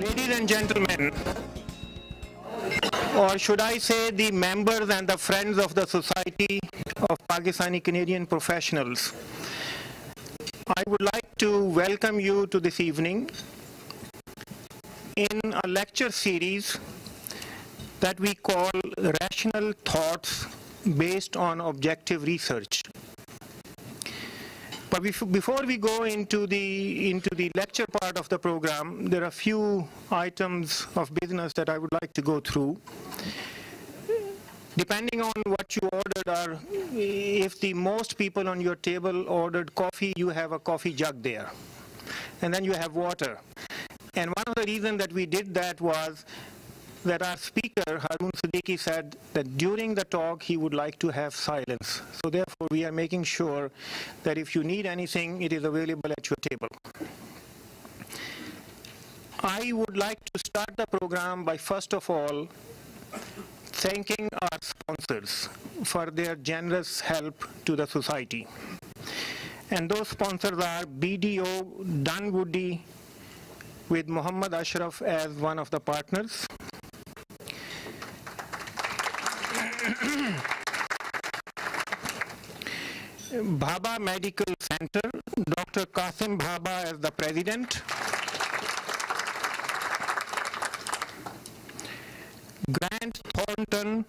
Ladies and gentlemen, or should I say the members and the friends of the Society of Pakistani Canadian Professionals, I would like to welcome you to this evening in a lecture series that we call Rational Thoughts Based on Objective Research. But before we go into the lecture part of the program, there are a few items of business that I would like to go through. Depending on what you ordered, if the most people on your table ordered coffee, you have a coffee jug there. And then you have water. And one of the reasons that we did that was that our speaker, Haroon Siddiqui, said that during the talk he would like to have silence. So therefore we are making sure that if you need anything, it is available at your table. I would like to start the program by first of all thanking our sponsors for their generous help to the society. And those sponsors are BDO Dunwoody with Muhammad Ashraf as one of the partners. Bhabha Medical Center, Dr. Qasim Bhabha as the president. Grant Thornton,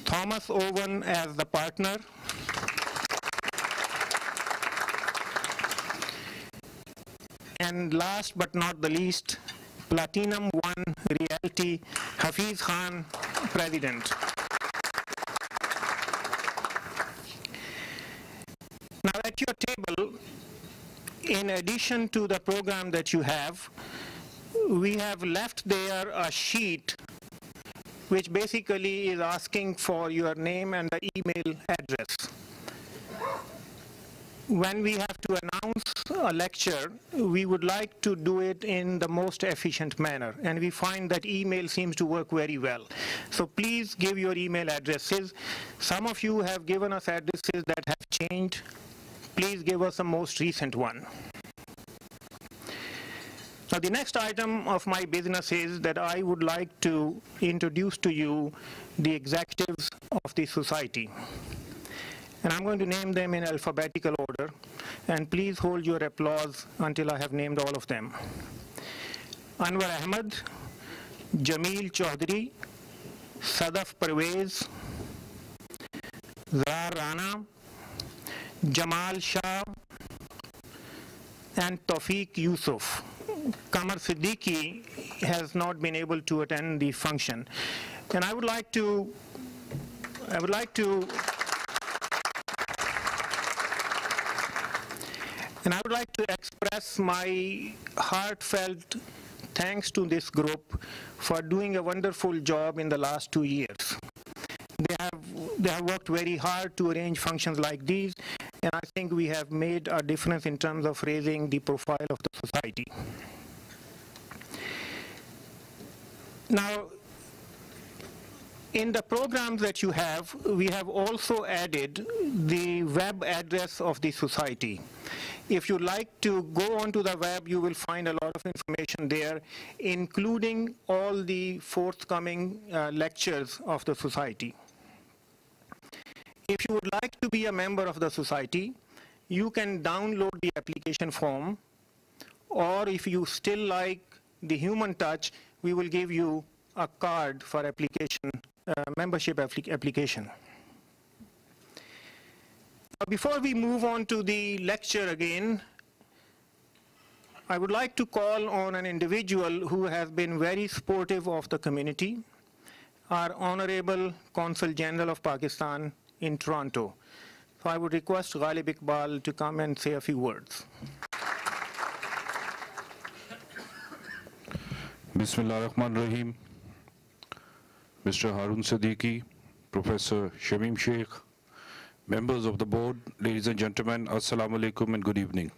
Thomas Owen as the partner. And last but not the least, Platinum One Realty, Hafiz Khan, president. Now at your table, in addition to the program that you have, we have left there a sheet which basically is asking for your name and the email address. When we have to announce a lecture, we would like to do it in the most efficient manner, and we find that email seems to work very well. So please give your email addresses. Some of you have given us addresses that have changed. Please give us the most recent one. Now the next item of my business is that I would like to introduce to you the executives of the society. And I'm going to name them in alphabetical order, and please hold your applause until I have named all of them. Anwar Ahmed, Jameel Chaudhary, Sadaf Parvez, Zahar Rana, Jamal Shah, and Tawfiq Yusuf. Haroon Siddiqui has not been able to attend the function. And I would like to express my heartfelt thanks to this group for doing a wonderful job in the last 2 years. They have worked very hard to arrange functions like these, and I think we have made a difference in terms of raising the profile of the society. Now, in the programs that you have, we have also added the web address of the society. If you like to go onto the web, you will find a lot of information there, including all the forthcoming lectures of the society. If you would like to be a member of the society, you can download the application form, or if you still like the human touch, we will give you a card for application, membership application. Before we move on to the lecture again, I would like to call on an individual who has been very supportive of the community, our Honorable Consul General of Pakistan in Toronto. So I would request Ghalib Iqbal to come and say a few words. Bismillah ar-Rahman ar-Rahim. Mr. Haroon Siddiqui, Professor Shamim Sheikh, members of the board, ladies and gentlemen, Assalamu alaikum and good evening.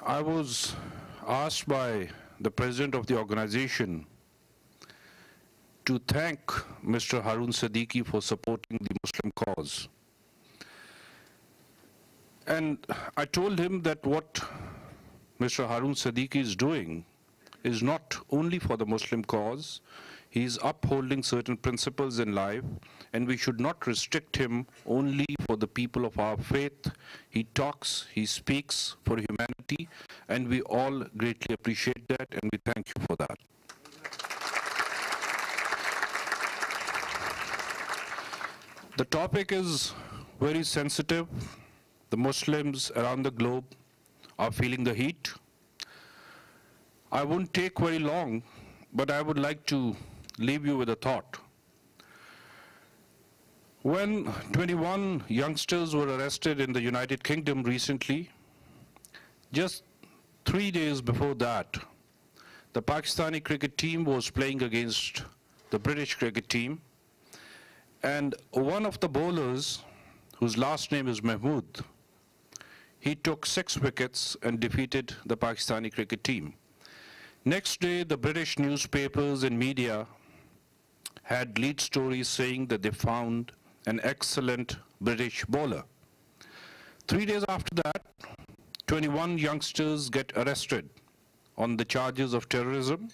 I was asked by the president of the organization to thank Mr. Haroon Siddiqui for supporting the Muslim cause. And I told him that what Mr. Haroon Siddiqui is doing is not only for the Muslim cause, he is upholding certain principles in life, and we should not restrict him only for the people of our faith. He talks, he speaks for humanity, and we all greatly appreciate that, and we thank you for that. The topic is very sensitive. The Muslims around the globe are feeling the heat. I won't take very long, but I would like to leave you with a thought. When 21 youngsters were arrested in the United Kingdom recently, just 3 days before that, the Pakistani cricket team was playing against the British cricket team, and one of the bowlers, whose last name is Mahmood, he took 6 wickets and defeated the Pakistani cricket team. Next day, the British newspapers and media had lead stories saying that they found an excellent British bowler. 3 days after that, 21 youngsters get arrested on the charges of terrorism,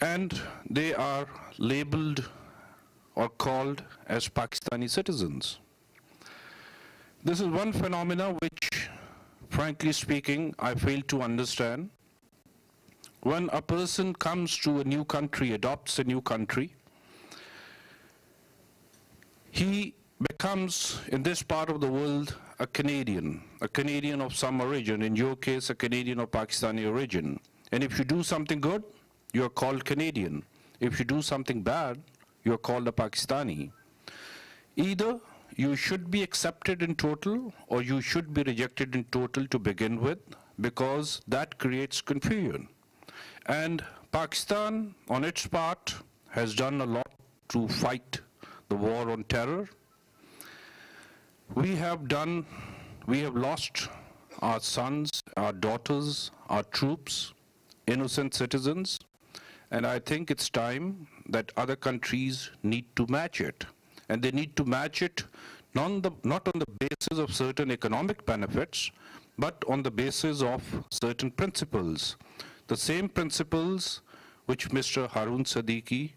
and they are labeled or called as Pakistani citizens. This is one phenomena which, frankly speaking, I fail to understand. When a person comes to a new country, adopts a new country, he becomes, in this part of the world, a Canadian of some origin, in your case, a Canadian of Pakistani origin. And if you do something good, you are called Canadian. If you do something bad, you are called a Pakistani. Either you should be accepted in total or you should be rejected in total to begin with, because that creates confusion. And Pakistan, on its part, has done a lot to fight the war on terror. We have lost our sons, our daughters, our troops, innocent citizens, and I think it's time that other countries need to match it. And they need to match it not on the basis of certain economic benefits, but on the basis of certain principles. The same principles which Mr. Haroon Siddiqui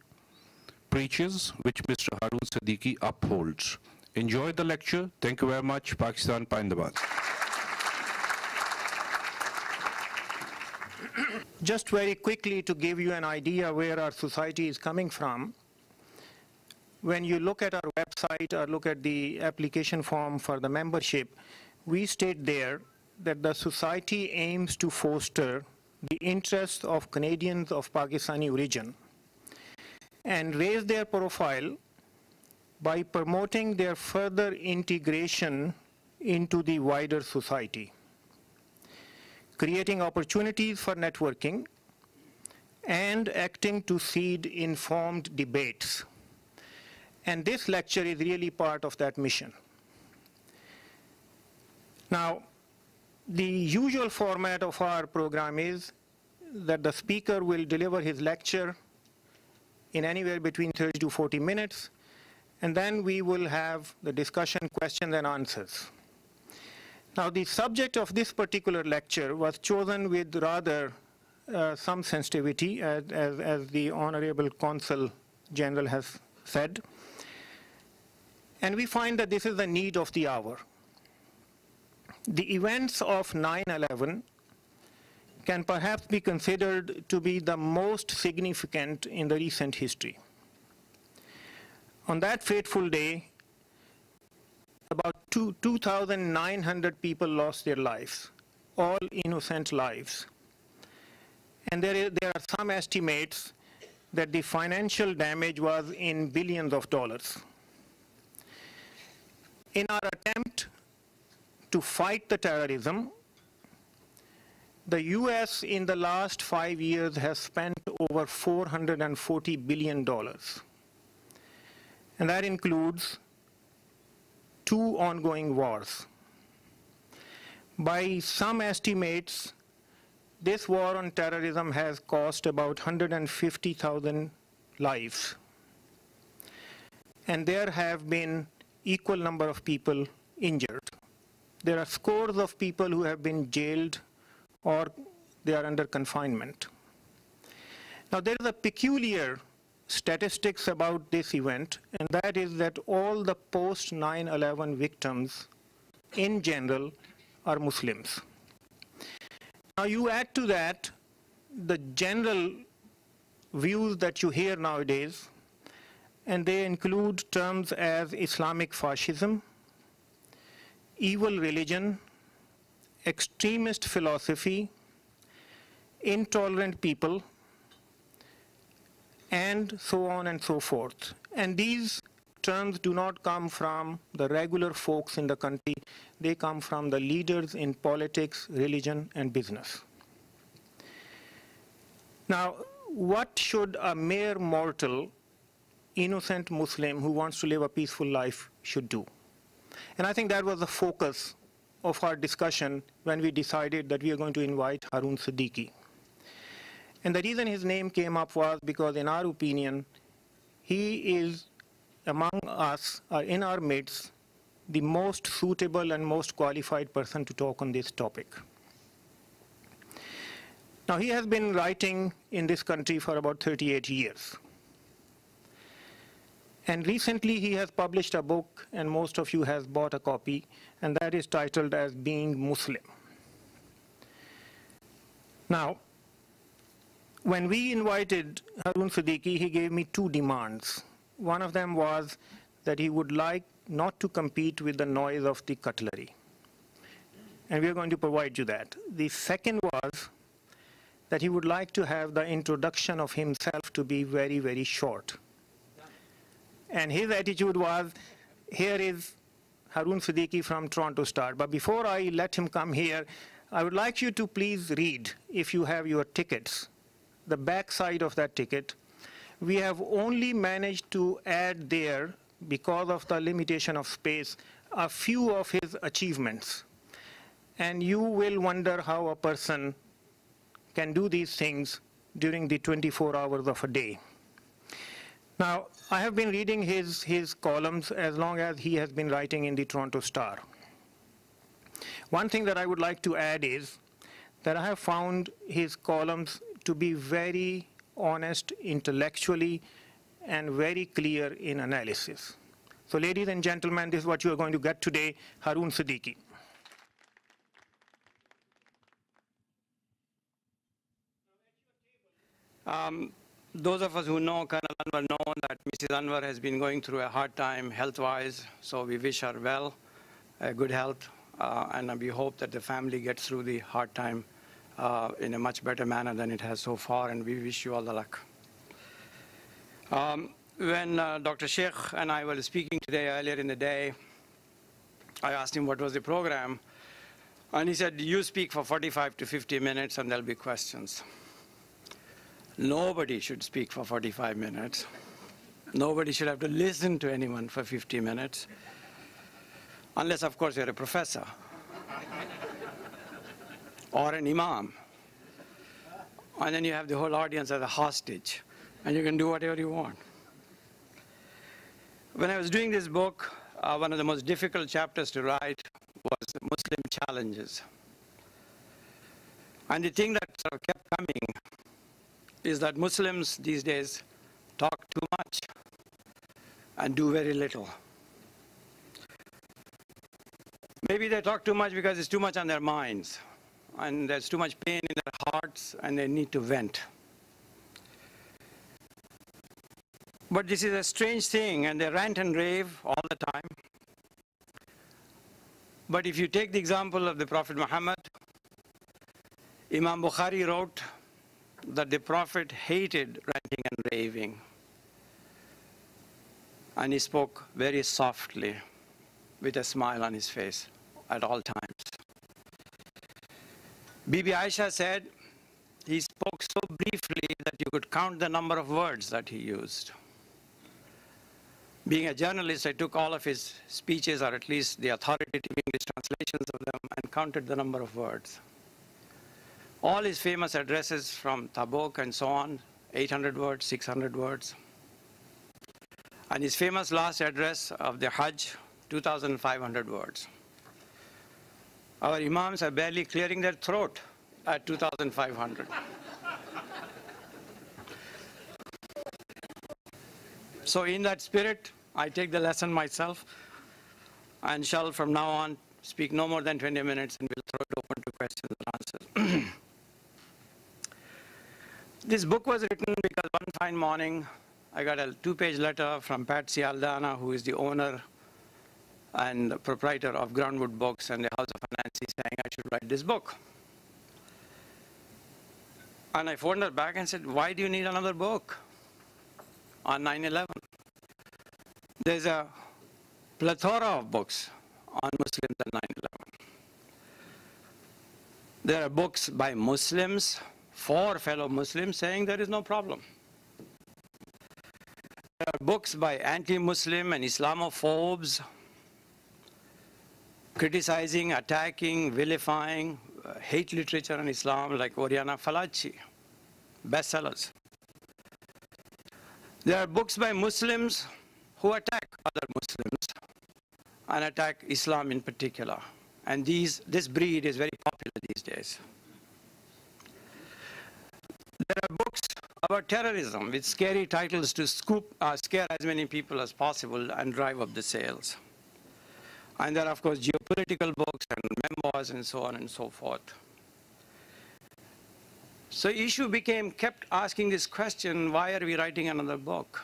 preaches, which Mr. Haroon Siddiqui upholds. Enjoy the lecture. Thank you very much. Pakistan Paindabad. Just very quickly to give you an idea where our society is coming from, when you look at our website or look at the application form for the membership, we state there that the society aims to foster the interests of Canadians of Pakistani origin and raise their profile by promoting their further integration into the wider society, creating opportunities for networking, and acting to seed informed debates. And this lecture is really part of that mission. Now, the usual format of our program is that the speaker will deliver his lecture in anywhere between 30 to 40 minutes, and then we will have the discussion, questions and answers. Now, the subject of this particular lecture was chosen with rather some sensitivity, as the Honorable Consul General has said. And we find that this is the need of the hour. The events of 9/11 can perhaps be considered to be the most significant in the recent history. On that fateful day, about 2,900 people lost their lives, all innocent lives. And there are some estimates that the financial damage was in billions of dollars. In our attempt to fight the terrorism, the US in the last 5 years has spent over $440 billion. And that includes 2 ongoing wars. By some estimates, this war on terrorism has cost about 150,000 lives. And there have been equal number of people injured. There are scores of people who have been jailed or they are under confinement. Now, there is a peculiar statistics about this event, and that is that all the post 9/11 victims in general are Muslims. Now, you add to that the general views that you hear nowadays, and they include terms as Islamic fascism, evil religion, extremist philosophy, intolerant people, and so on and so forth. And these terms do not come from the regular folks in the country. They come from the leaders in politics, religion, and business. Now, what should a mere mortal, innocent Muslim who wants to live a peaceful life should do? And I think that was the focus of our discussion when we decided that we are going to invite Haroon Siddiqui. And the reason his name came up was because, in our opinion, he is among us, in our midst, the most suitable and most qualified person to talk on this topic. Now, he has been writing in this country for about 38 years. And recently he has published a book, and most of you have bought a copy, and that is titled as Being Muslim. Now, when we invited Haroon Siddiqui, he gave me two demands. One of them was that he would like not to compete with the noise of the cutlery. And we are going to provide you that. The second was that he would like to have the introduction of himself to be very, very short. And his attitude was, here is Haroon Siddiqui from Toronto Star. But before I let him come here, I would like you to please read, if you have your tickets, the back side of that ticket. We have only managed to add there, because of the limitation of space, a few of his achievements. And you will wonder how a person can do these things during the 24 hours of a day. Now, I have been reading his columns as long as he has been writing in the Toronto Star. One thing that I would like to add is that I have found his columns to be very honest intellectually and very clear in analysis. So, ladies and gentlemen, this is what you are going to get today, Haroon Siddiqui. Those of us who know Colonel Anwar know that Mrs. Anwar has been going through a hard time health-wise, so we wish her well, good health, and we hope that the family gets through the hard time in a much better manner than it has so far, and we wish you all the luck. When Dr. Sheikh and I were speaking today earlier in the day, I asked him what was the program, and he said, you speak for 45 to 50 minutes and there'll be questions. Nobody should speak for 45 minutes. Nobody should have to listen to anyone for 50 minutes, unless, of course, you're a professor or an imam. And then you have the whole audience as a hostage, and you can do whatever you want. When I was doing this book, one of the most difficult chapters to write was Muslim challenges. And the thing that sort of kept coming is that Muslims these days talk too much and do very little. Maybe they talk too much because it's too much on their minds, and there's too much pain in their hearts, and they need to vent. But this is a strange thing, and they rant and rave all the time. But if you take the example of the Prophet Muhammad, Imam Bukhari wrote that the Prophet hated ranting and raving, and he spoke very softly with a smile on his face at all times. Bibi Aisha said he spoke so briefly that you could count the number of words that he used. Being a journalist, I took all of his speeches, or at least the authoritative English translations of them, and counted the number of words. All his famous addresses from Tabuk and so on, 800 words, 600 words. And his famous last address of the Hajj, 2,500 words. Our imams are barely clearing their throat at 2,500. So in that spirit, I take the lesson myself and shall from now on speak no more than 20 minutes, and we'll throw it open to questions and answers. This book was written because one fine morning I got a 2-page letter from Patsy Aldana, who is the owner and proprietor of Groundwood Books and the House of Nancy, saying I should write this book. And I phoned her back and said, why do you need another book on 9/11? There's a plethora of books on Muslims and 9/11. There are books by Muslims for fellow Muslims saying there is no problem. There are books by anti-Muslim and Islamophobes criticizing, attacking, vilifying hate literature in Islam, like Oriana Fallaci, bestsellers. There are books by Muslims who attack other Muslims and attack Islam in particular. And this breed is very popular these days. There are books about terrorism with scary titles to scare as many people as possible and drive up the sales. And there are, of course, geopolitical books and memoirs and so on and so forth. So issue kept asking this question, why are we writing another book?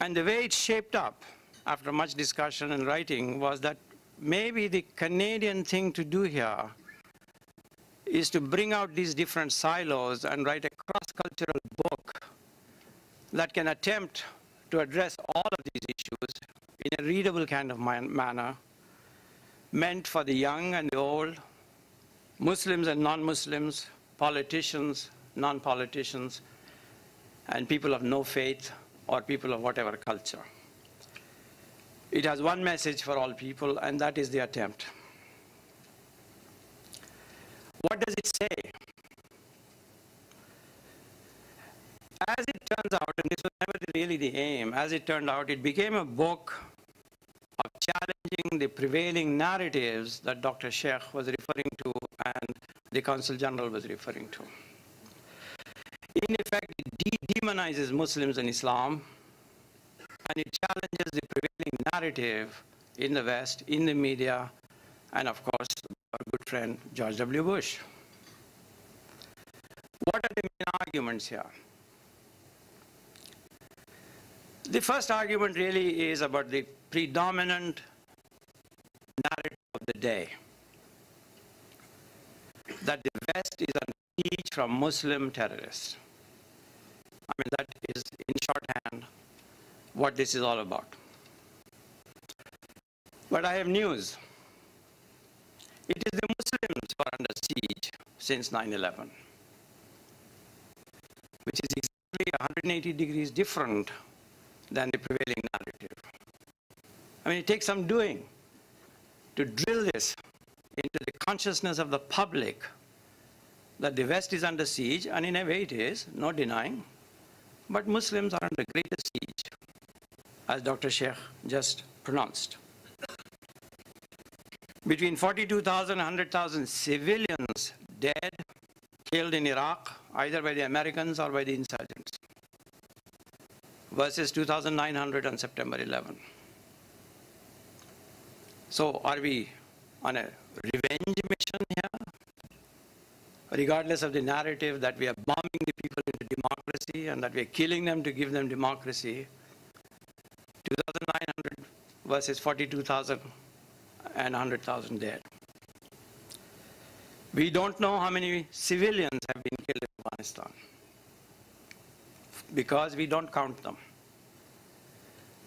And the way it shaped up after much discussion and writing was that maybe the Canadian thing to do here is to bring out these different silos and write a cross-cultural book that can attempt to address all of these issues in a readable kind of manner, meant for the young and the old, Muslims and non-Muslims, politicians, non-politicians, and people of no faith or people of whatever culture. It has one message for all people, and that is the attempt. What does it say? As it turns out, and this was never really the aim, as it turned out, it became a book of challenging the prevailing narratives that Dr. Sheikh was referring to and the Consul General was referring to. In effect, it demonizes Muslims and Islam, and it challenges the prevailing narrative in the West, in the media, and of course, our good friend George W. Bush. What are the main arguments here? The first argument really is about the predominant narrative of the day, that the West is under siege from Muslim terrorists. I mean, that is, in shorthand, what this is all about. But I have news. It is the Muslims who are under siege since 9/11, which is exactly 180 degrees different than the prevailing narrative. I mean, it takes some doing to drill this into the consciousness of the public that the West is under siege, and in a way it is, no denying, but Muslims are under greater siege, as Dr. Sheikh just pronounced. Between 42,000 and 100,000 civilians dead, killed in Iraq, either by the Americans or by the insurgents, versus 2,900 on September 11. So are we on a revenge mission here? Regardless of the narrative that we are bombing the people into democracy and that we are killing them to give them democracy, 2,900 versus 42,000 and 100,000 dead. We don't know how many civilians have been killed in Afghanistan because we don't count them.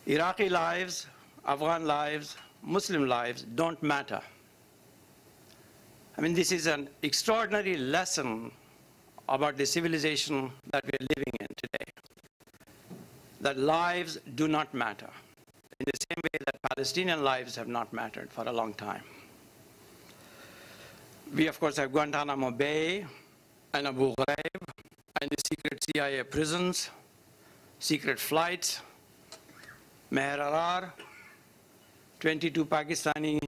Iraqi lives, Afghan lives, Muslim lives don't matter. I mean, this is an extraordinary lesson about the civilization that we are living in today, that lives do not matter, in the same way that Palestinian lives have not mattered for a long time. We, of course, have Guantanamo Bay and Abu Ghraib and the secret CIA prisons, secret flights, Meher Arar, 22 Pakistani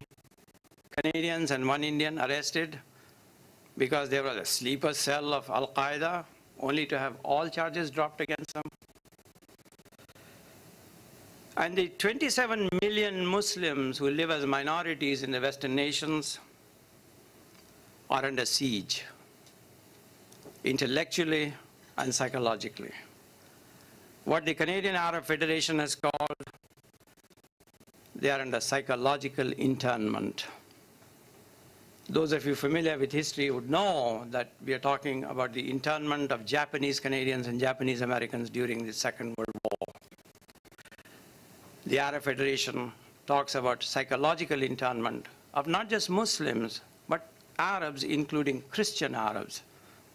Canadians and 1 Indian arrested, because they were a sleeper cell of Al-Qaeda, only to have all charges dropped against them. And the 27 million Muslims who live as minorities in the Western nations are under siege, intellectually and psychologically. What the Canadian Arab Federation has called, they are under psychological internment. Those of you familiar with history would know that we are talking about the internment of Japanese Canadians and Japanese Americans during the Second World War. The Arab Federation talks about psychological internment of not just Muslims, but Arabs, including Christian Arabs,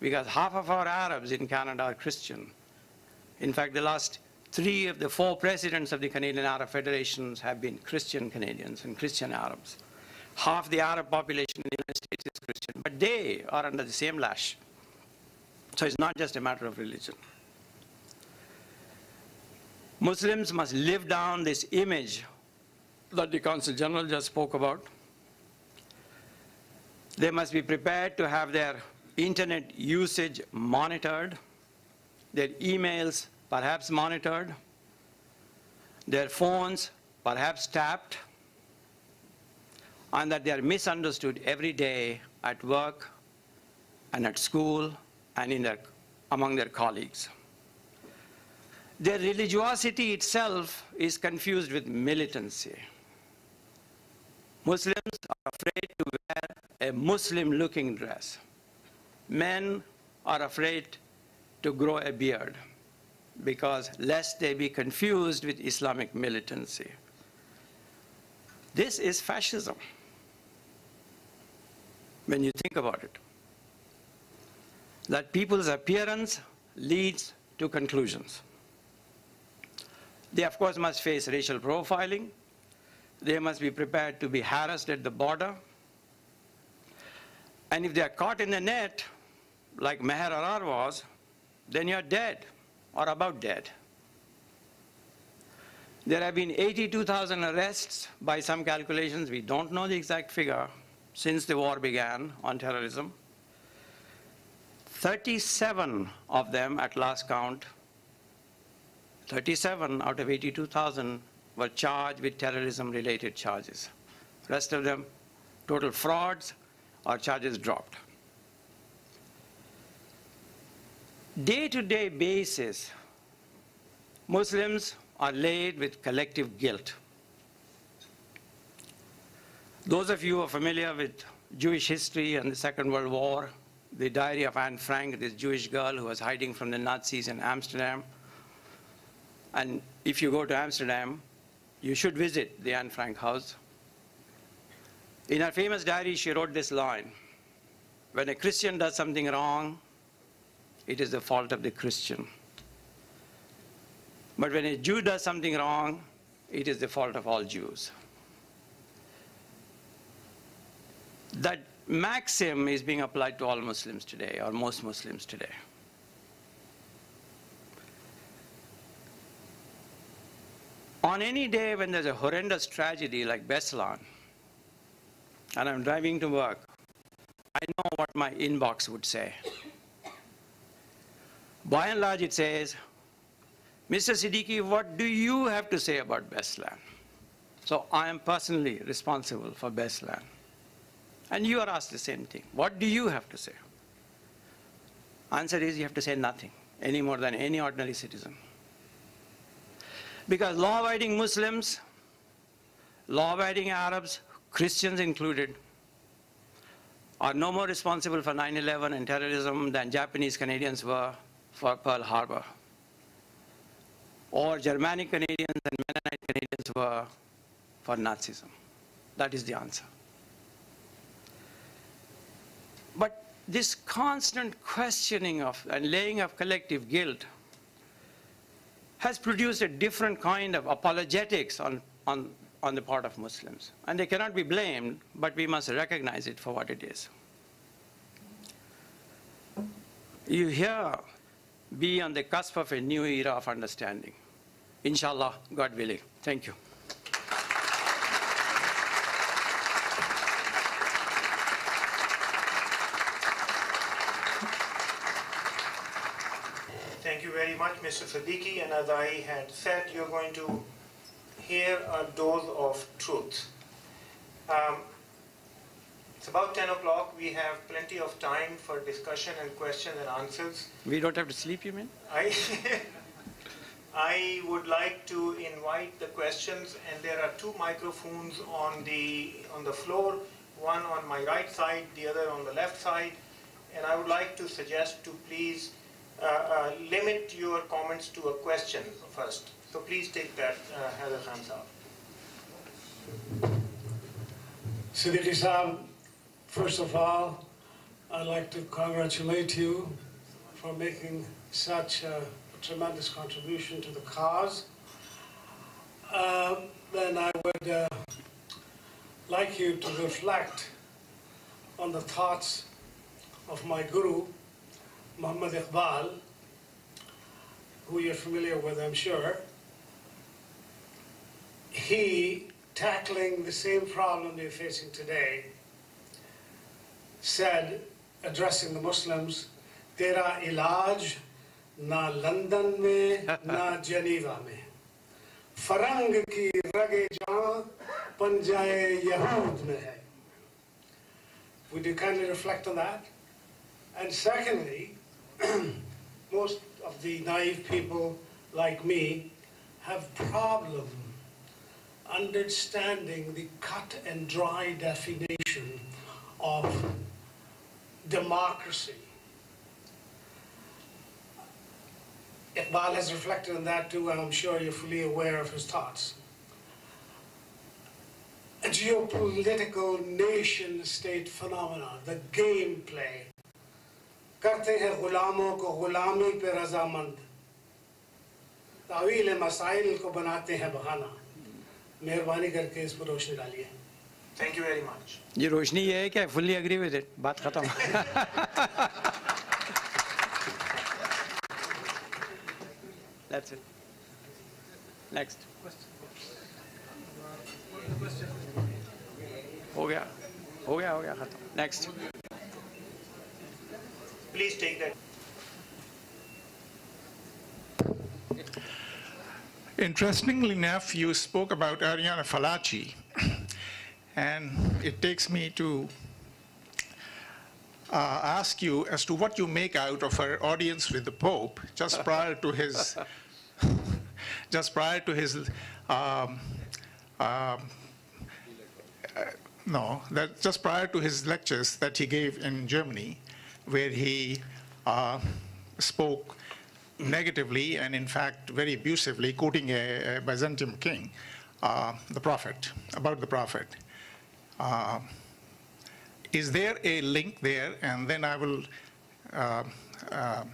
because half of our Arabs in Canada are Christian. In fact, the last 3 of the 4 presidents of the Canadian Arab Federations have been Christian Canadians and Christian Arabs. Half the Arab population in the United States is Christian, but they are under the same lash. So it's not just a matter of religion. Muslims must live down this image that the Consul General just spoke about. They must be prepared to have their internet usage monitored, their emails perhaps monitored, their phones perhaps tapped, and that they are misunderstood every day at work and at school and among their colleagues. Their religiosity itself is confused with militancy. Muslims are afraid to wear a Muslim-looking dress. Men are afraid to grow a beard because lest they be confused with Islamic militancy. This is fascism, when you think about it. That people's appearance leads to conclusions. They, of course, must face racial profiling. They must be prepared to be harassed at the border. And if they are caught in the net, like Meher Arar was, then you're dead or about dead. There have been 82,000 arrests by some calculations. We don't know the exact figure since the war began on terrorism. 37 of them at last count, 37 out of 82,000 were charged with terrorism-related charges. Rest of them, total frauds or charges dropped. Day-to-day basis, Muslims are laid with collective guilt. Those of you who are familiar with Jewish history and the Second World War, the diary of Anne Frank, this Jewish girl who was hiding from the Nazis in Amsterdam. And if you go to Amsterdam, you should visit the Anne Frank house. In her famous diary, she wrote this line: when a Christian does something wrong, it is the fault of the Christian. But when a Jew does something wrong, it is the fault of all Jews. That maxim is being applied to all Muslims today, or most Muslims today. On any day when there's a horrendous tragedy like Beslan, and I'm driving to work, I know what my inbox would say. By and large, it says, Mr. Siddiqui, what do you have to say about Beslan? So I am personally responsible for Beslan. And you are asked the same thing. What do you have to say? Answer is, you have to say nothing, any more than any ordinary citizen. Because law-abiding Muslims, law-abiding Arabs, Christians included, are no more responsible for 9/11 and terrorism than Japanese Canadians were for Pearl Harbor, or Germanic Canadians and Mennonite Canadians were for Nazism. That is the answer. But this constant questioning of and laying of collective guilt has produced a different kind of apologetics on the part of Muslims. And they cannot be blamed, but we must recognize it for what it is. You here be on the cusp of a new era of understanding. Inshallah, God willing. Thank you. very much, Mr. Siddiqui, and as I had said, you're going to hear a dose of truth. It's about 10 o'clock. We have plenty of time for discussion and questions and answers. We don't have to sleep, you mean? I would like to invite the questions, and there are two microphones on the floor, one on my right side, the other on the left side, and I would like to suggest to please limit your comments to a question first. So please take that, Haroon Siddiqui. Siddiqui Saab, first of all, I'd like to congratulate you for making such a tremendous contribution to the cause. Then I would like you to reflect on the thoughts of my guru, Muhammad Iqbal, who you're familiar with, I'm sure. He, tackling the same problem you're facing today, said, addressing the Muslims, "Tera ilaj na London mein, na Geneva mein. Farang ki rage jaan, panjaye Yahud mein hai." Would you kindly reflect on that? And secondly, most of the naive people like me have problem understanding the cut and dry definition of democracy. Iqbal has reflected on that too, and I'm sure you're fully aware of his thoughts. A geopolitical nation-state phenomenon, the gameplay. करते हैं गुलामों को गुलामी पे रजामंद, तावील मसाइल को बनाते हैं बहाना. मेहरबानी करके इस पर रोशनी डालिए. Thank you very much. ये रोशनी ये है कि I fully agree with it. बात खत्म. That's it. Next. हो गया खत्म. Next. Please take that. Interestingly enough, you spoke about Ariana Fallaci, and it takes me to ask you as to what you make out of her audience with the Pope just prior to his just prior to his lectures that he gave in Germany, where he spoke negatively and in fact very abusively, quoting a Byzantium king, about the prophet. Is there a link there? And then I will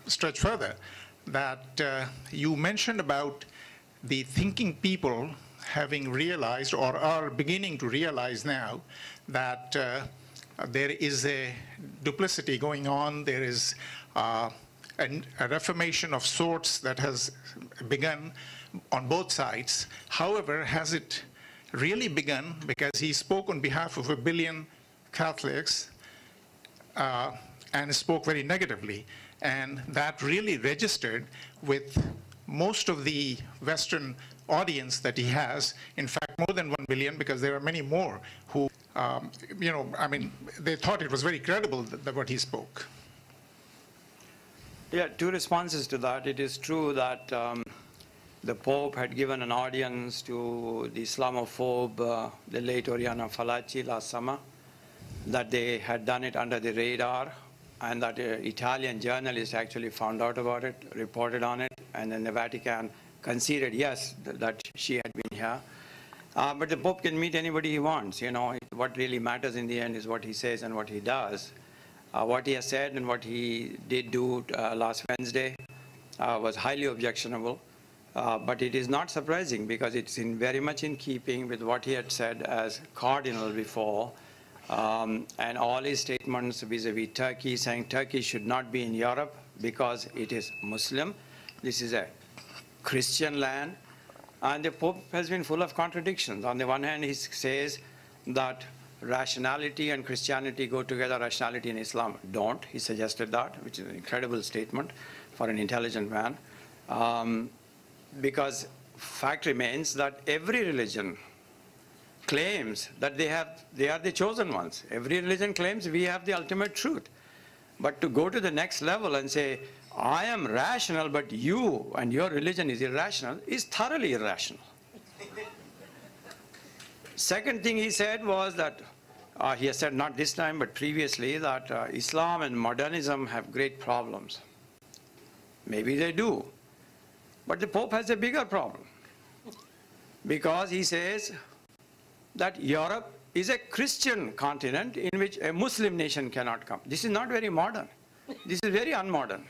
stretch further that you mentioned about the thinking people having realized or are beginning to realize now that there is a duplicity going on. There is a reformation of sorts that has begun on both sides. However, has it really begun? Because he spoke on behalf of 1 billion Catholics and spoke very negatively. And that really registered with most of the Western audience that he has. In fact, more than 1 billion, because there are many more who, they thought it was very credible that what he spoke. Yeah, two responses to that. It is true that the Pope had given an audience to the Islamophobe, the late Oriana Fallaci last summer, that they had done it under the radar, and that an Italian journalist actually found out about it, reported on it, and then the Vatican conceded, yes, that she had been here. But the Pope can meet anybody he wants. You know, what really matters in the end is what he says and what he does. What he has said and what he did do last Wednesday was highly objectionable. But it is not surprising because it's very much in keeping with what he had said as cardinal before. And all his statements vis-a-vis Turkey, saying Turkey should not be in Europe because it is Muslim. This is a Christian land. And the Pope has been full of contradictions. On the one hand, he says that rationality and Christianity go together, rationality and Islam don't. He suggested that, which is an incredible statement for an intelligent man. Because fact remains that every religion claims that they are the chosen ones. Every religion claims we have the ultimate truth. But to go to the next level and say, I am rational, but you and your religion is irrational, is thoroughly irrational. Second thing he said was that, he has said not this time, but previously, that Islam and modernism have great problems. Maybe they do. But the Pope has a bigger problem. Because he says that Europe is a Christian continent in which a Muslim nation cannot come. This is not very modern. This is very unmodern.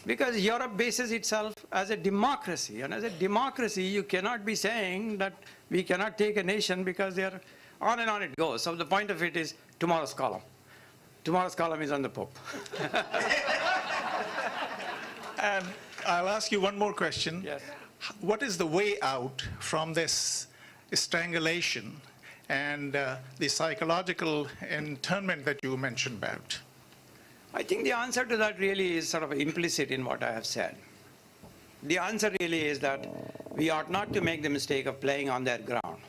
Because Europe bases itself as a democracy. And as a democracy, you cannot be saying that we cannot take a nation because they are on and on it goes. So the point of it is tomorrow's column. Tomorrow's column is on the Pope. And I'll ask you one more question. Yes. What is the way out from this strangulation and the psychological internment that you mentioned about? I think the answer to that really is sort of implicit in what I have said. The answer really is that we ought not to make the mistake of playing on their ground.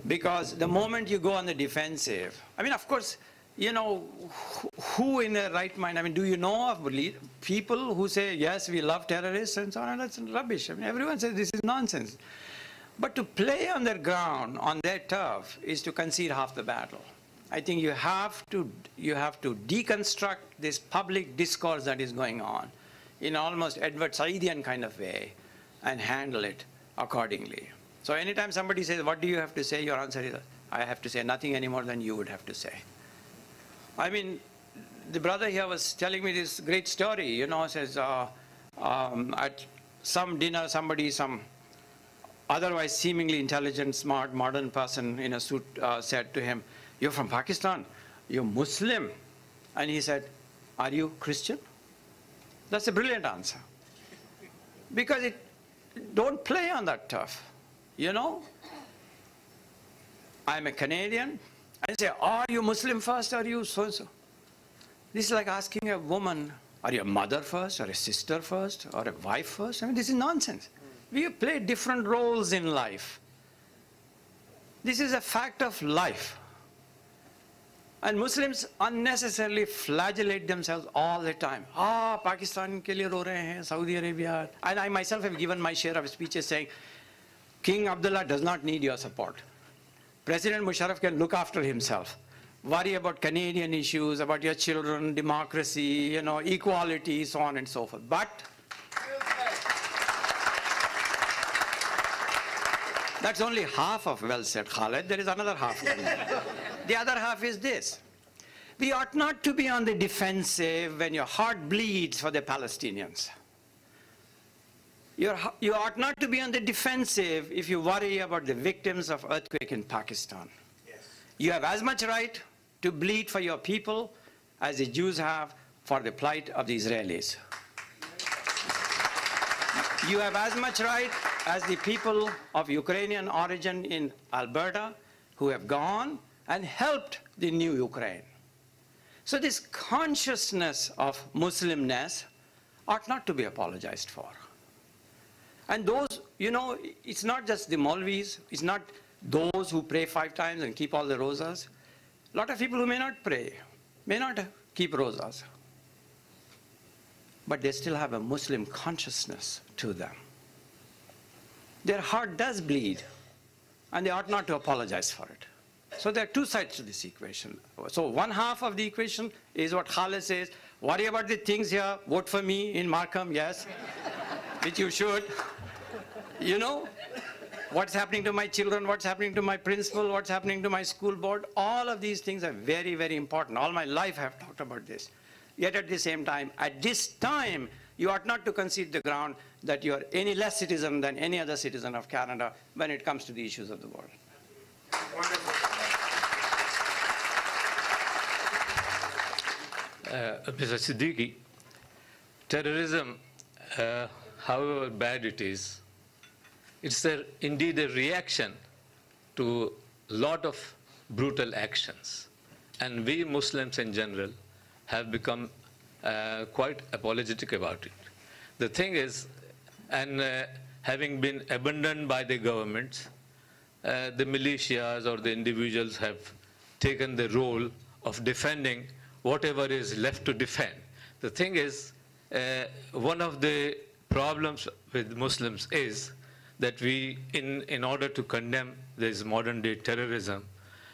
Because the moment you go on the defensive, I mean, of course, you know, who in their right mind, I mean, do you know of people who say, yes, we love terrorists and so on, and that's rubbish. I mean, everyone says this is nonsense. But to play on their ground, on their turf, is to concede half the battle. I think you have to deconstruct this public discourse that is going on in almost Edward Saadian kind of way and handle it accordingly. So anytime somebody says, what do you have to say? Your answer is, I have to say nothing any more than you would have to say. I mean, the brother here was telling me this great story, you know, says at some dinner, somebody, some otherwise seemingly intelligent, smart, modern person in a suit said to him, you're from Pakistan, you're Muslim. And he said, are you Christian? That's a brilliant answer. Because don't play on that turf, you know? I'm a Canadian. And say, are you Muslim first, or are you so-and-so? This is like asking a woman, are you a mother first, or a sister first, or a wife first? I mean, this is nonsense. We play different roles in life. This is a fact of life. And Muslims unnecessarily flagellate themselves all the time. Pakistan ke liye ro rahe hain, Saudi Arabia. And I myself have given my share of speeches saying, King Abdullah does not need your support. President Musharraf can look after himself. Worry about Canadian issues, about your children, democracy, you know, equality, so on and so forth. But that's only half of well said, Khaled. There is another half. The other half is this. We ought not to be on the defensive when your heart bleeds for the Palestinians. You ought not to be on the defensive if you worry about the victims of earthquake in Pakistan. Yes. You have as much right to bleed for your people as the Jews have for the plight of the Israelis. You have as much right as the people of Ukrainian origin in Alberta who have gone and helped the new Ukraine. So this consciousness of Muslimness ought not to be apologized for. And those, you know, it's not just the Maulvis, it's not those who pray 5 times and keep all the rosas. A lot of people who may not pray, may not keep rosas, but they still have a Muslim consciousness to them. Their heart does bleed, and they ought not to apologize for it. So there are two sides to this equation. So one half of the equation is what Khaled says, worry about the things here, vote for me in Markham, yes, which you should. You know, what's happening to my children, what's happening to my principal, what's happening to my school board, all of these things are very, very important. All my life I have talked about this. Yet at the same time, at this time, you ought not to concede the ground that you are any less citizen than any other citizen of Canada when it comes to the issues of the world. Mr. Siddiqui, terrorism, however bad it is, it's indeed a reaction to a lot of brutal actions. And we Muslims in general have become quite apologetic about it. The thing is, and having been abandoned by the governments, the militias or the individuals have taken the role of defending whatever is left to defend. The thing is, one of the problems with Muslims is that we, in order to condemn this modern day terrorism,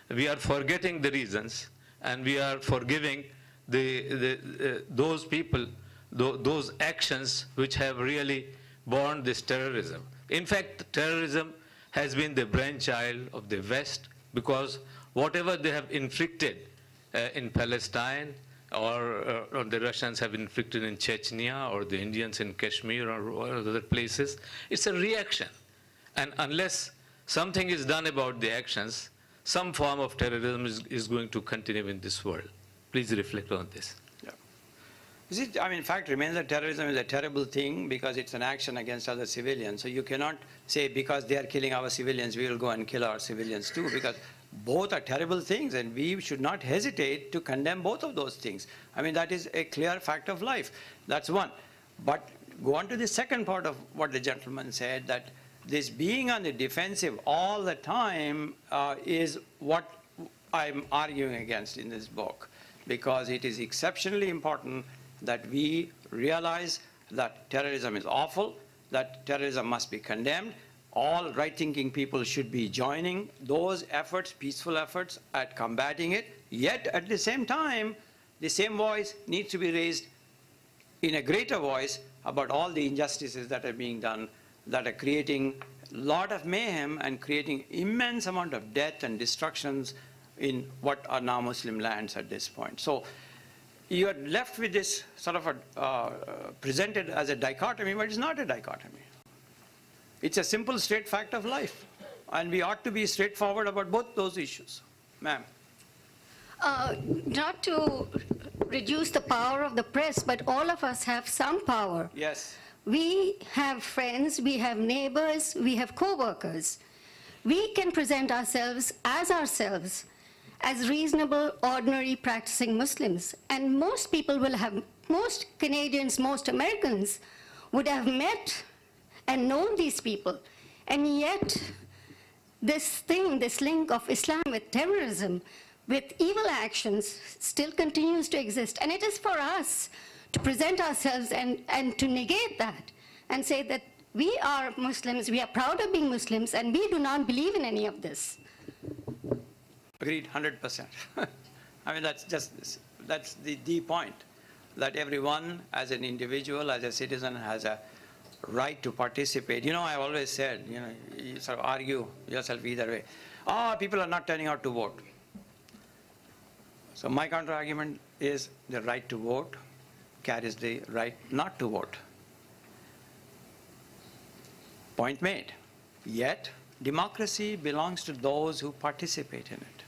we are forgetting the reasons, and we are forgiving those people, those actions which have really born this terrorism. In fact, terrorism has been the brainchild of the West, because whatever they have inflicted in Palestine, or the Russians have inflicted in Chechnya, or the Indians in Kashmir, or other places, it's a reaction. And unless something is done about the actions, some form of terrorism is going to continue in this world. Please reflect on this. Yeah. You see, I mean, fact remains that terrorism is a terrible thing because it's an action against other civilians. So you cannot say because they are killing our civilians, we will go and kill our civilians too, because both are terrible things, and we should not hesitate to condemn both of those things. I mean, that is a clear fact of life. That's one. But go on to the second part of what the gentleman said, that this being on the defensive all the time is what I'm arguing against in this book, because it is exceptionally important that we realize that terrorism is awful, that terrorism must be condemned. All right-thinking people should be joining those efforts, peaceful efforts, at combating it. Yet, at the same time, the same voice needs to be raised in a greater voice about all the injustices that are being done, that are creating a lot of mayhem and creating immense amount of death and destructions in what are now Muslim lands at this point. So you are left with this sort of presented as a dichotomy, but it's not a dichotomy. It's a simple, straight fact of life. And we ought to be straightforward about both those issues. Ma'am. Not to reduce the power of the press, but all of us have some power. Yes. We have friends, we have neighbors, we have co-workers. We can present ourselves, as reasonable, ordinary, practicing Muslims. And most people will have, most Canadians, most Americans would have met and known these people. And yet, this link of Islam with terrorism, with evil actions, still continues to exist. And it is for us to present ourselves and to negate that and say that we are Muslims, we are proud of being Muslims, and we do not believe in any of this. Agreed, 100%. I mean, that's the point, that everyone as an individual, as a citizen, has a right to participate. You know, I've always said, you know, you sort of argue yourself either way. People are not turning out to vote. So my counter-argument is the right to vote carries the right not to vote. Point made. Yet, democracy belongs to those who participate in it.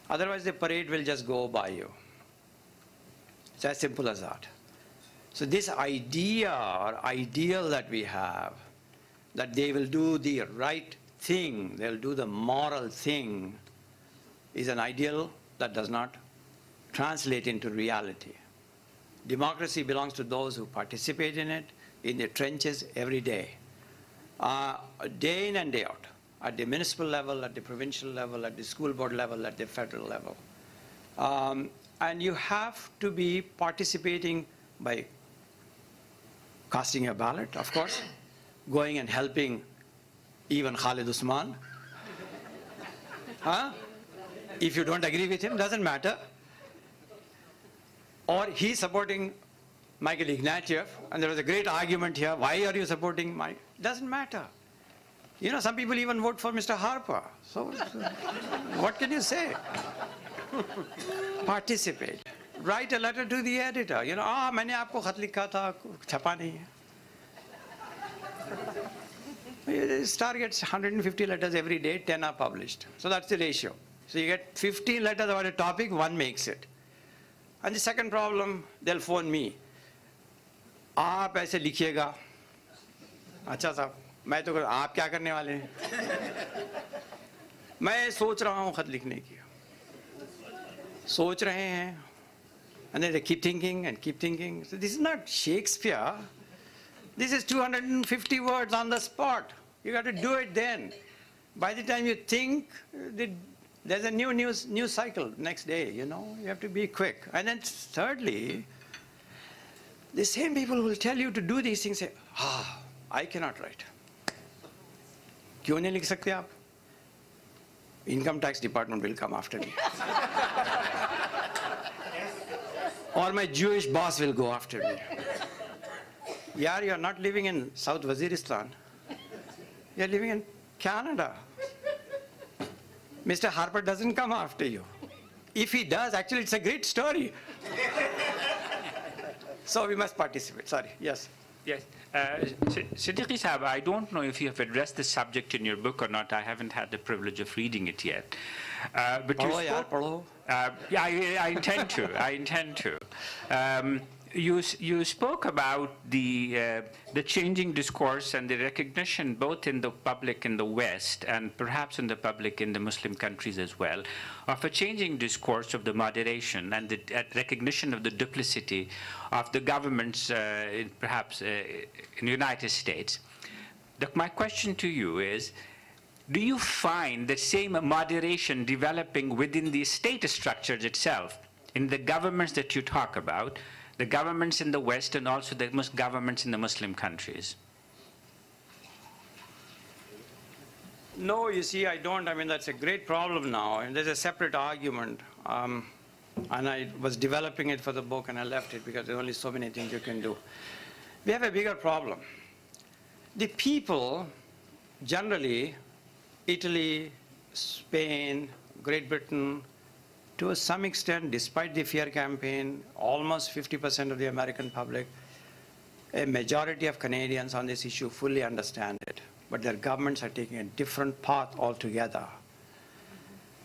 Otherwise, the parade will just go by you. It's as simple as that. So this idea or ideal that we have, that they will do the right thing, they'll do the moral thing, is an ideal that does not translate into reality. Democracy belongs to those who participate in it, in the trenches every day. Day in and day out, at the municipal level, at the provincial level, at the school board level, at the federal level. And you have to be participating by casting a ballot, of course, going and helping even Khalid Usman. If you don't agree with him, doesn't matter. Or he's supporting Michael Ignatieff, and there was a great argument here, why are you supporting Mike? Doesn't matter. You know, some people even vote for Mr. Harper. So what can you say? Participate. Write a letter to the editor. You know, मैंने आपको खत लिखा था, छपा नहीं है. Star gets 150 letters every day, 10 are published. So that's the ratio. So you get 15 letters about a topic, 1 makes it. And the second problem, they'll phone me. आप ऐसे लिखिएगा. अच्छा साहब, मैं तो आप क्या करने वाले हैं? मैं सोच रहा हूँ खत लिखने की. सोच रहे हैं. And then they keep thinking and keep thinking. So this is not Shakespeare. This is 250 words on the spot. You got to do it then. By the time you think, there's a new news cycle next day, you know. You have to be quick. And then thirdly, the same people will tell you to do these things say, I cannot write. क्यों नहीं लिख सकते आप? Income tax department will come after me. Or my Jewish boss will go after me. Yeah, you're not living in South Waziristan. You're living in Canada. Mr. Harper doesn't come after you. If he does, actually, it's a great story. So we must participate. Sorry, yes. Yes. Siddiqui Sahab, I don't know if you have addressed this subject in your book or not. I haven't had the privilege of reading it yet. But you spoke, yeah, I intend to. I intend to. You spoke about the changing discourse and the recognition, both in the public in the West and perhaps in the public in the Muslim countries as well, of a changing discourse of the moderation and the recognition of the duplicity of the governments, perhaps in the United States. My question to you is, do you find the same moderation developing within the state structures itself, in the governments that you talk about, the governments in the West and also the governments in the Muslim countries? No, you see, I don't. I mean, that's a great problem now. And there's a separate argument. And I was developing it for the book, and I left it because there's only so many things you can do. We have a bigger problem. The people, generally, Italy, Spain, Great Britain, to some extent, despite the fear campaign, almost 50% of the American public, a majority of Canadians on this issue fully understand it. But their governments are taking a different path altogether.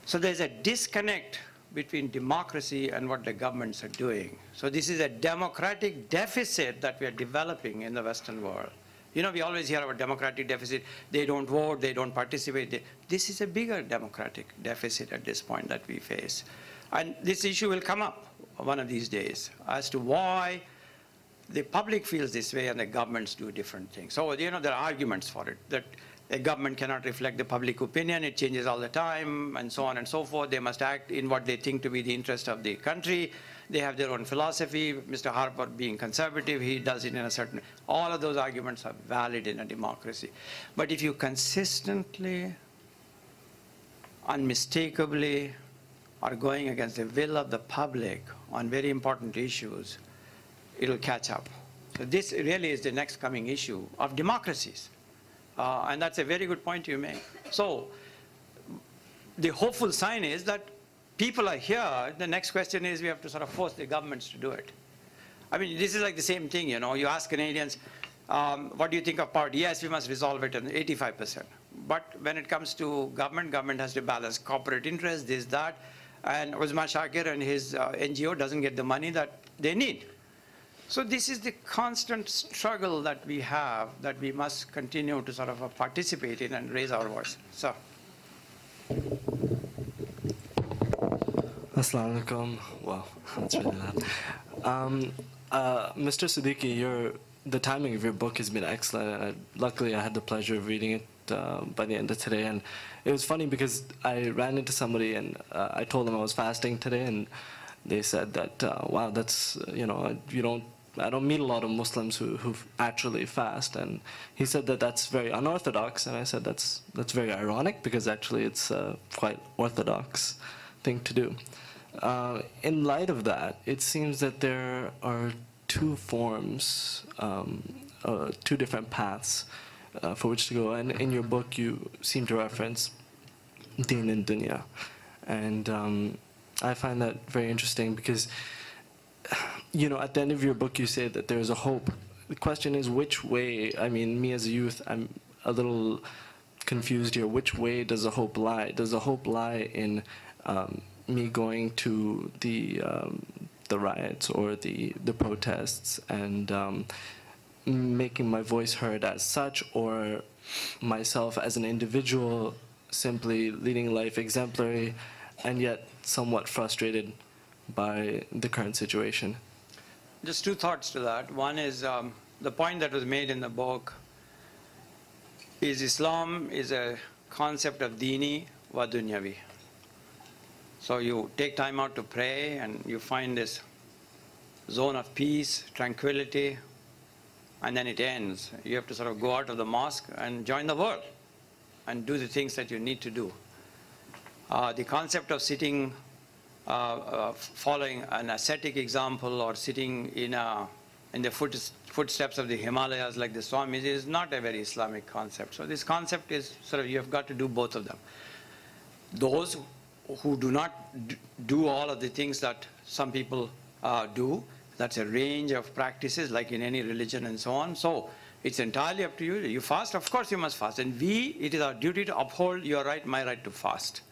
So there's a disconnect between democracy and what the governments are doing. So this is a democratic deficit that we are developing in the Western world. You know, we always hear about democratic deficit. They don't vote, they don't participate. This is a bigger democratic deficit at this point that we face. And this issue will come up one of these days as to why the public feels this way and the governments do different things. So, you know, there are arguments for it, that a government cannot reflect the public opinion, it changes all the time, and so on and so forth. They must act in what they think to be the interest of the country. They have their own philosophy. Mr. Harper being conservative, he does it in a certain... All of those arguments are valid in a democracy. But if you consistently, unmistakably are going against the will of the public on very important issues, it'll catch up. So this really is the next coming issue of democracies. And that's a very good point you make. So the hopeful sign is that people are here. The next question is we have to sort of force the governments to do it. I mean, this is like the same thing, you know. You ask Canadians, what do you think of poverty? Yes, we must resolve it at 85%. But when it comes to government has to balance corporate interests, this, that. And Uzma Shakir and his NGO doesn't get the money that they need. So this is the constant struggle that we have, that we must continue to sort of participate in and raise our voice. So. Assalamu alaikum. Wow, that's really loud. Mr. Siddiqui, the timing of your book has been excellent. Luckily, I had the pleasure of reading it by the end of today. And it was funny because I ran into somebody and I told them I was fasting today, and they said that, wow, that's, you know, I don't meet a lot of Muslims who actually fast. And he said that that's very unorthodox. And I said that's very ironic, because actually it's a quite orthodox thing to do. In light of that, it seems that there are two forms, two different paths for which to go. And in your book, you seem to reference Deen and Dunya. And I find that very interesting because, you know, at the end of your book, you say that there's a hope. The question is, which way? I mean, me as a youth, I'm a little confused here. Which way does the hope lie? Does the hope lie in me going to the riots or the protests and making my voice heard as such, or myself as an individual simply leading life exemplary and yet somewhat frustrated by the current situation? Just two thoughts to that. One is, the point that was made in the book is Islam is a concept of dini wa dunyavi. So you take time out to pray and you find this zone of peace, tranquility, and then it ends. You have to sort of go out of the mosque and join the world and do the things that you need to do. The concept of sitting, following an ascetic example or sitting in the footsteps of the Himalayas like the Swamis is not a very Islamic concept. So this concept is sort of, you have got to do both of them. Those who do not do all of the things that some people do, that's a range of practices like in any religion and so on. So it's entirely up to you. You fast, of course you must fast. And it is our duty to uphold your right, my right to fast.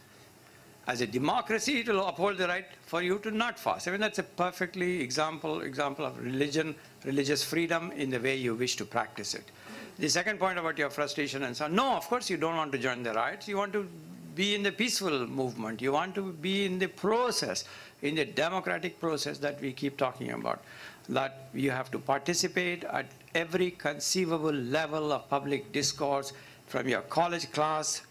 As a democracy, it will uphold the right for you to not fast. I mean, that's a perfectly example of religious freedom in the way you wish to practice it. The second point about your frustration and so on, no, of course you don't want to join the riots. You want to be in the peaceful movement. You want to be in the process, in the democratic process that we keep talking about, that you have to participate at every conceivable level of public discourse, from your college class,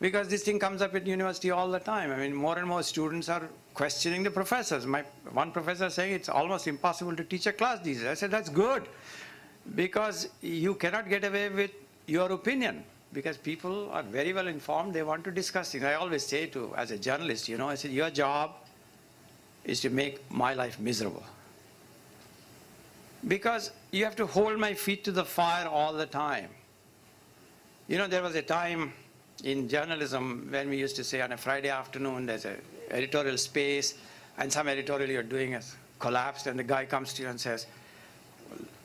because this thing comes up at university all the time. I mean, more and more students are questioning the professors. One professor saying it's almost impossible to teach a class these days. I said, that's good, because you cannot get away with your opinion, because people are very well informed. They want to discuss things. I always say as a journalist, I said, your job is to make my life miserable. Because you have to hold my feet to the fire all the time. There was a time in journalism when we used to say on a Friday afternoon there's an editorial space and some editorial you're doing has collapsed and the guy comes to you and says,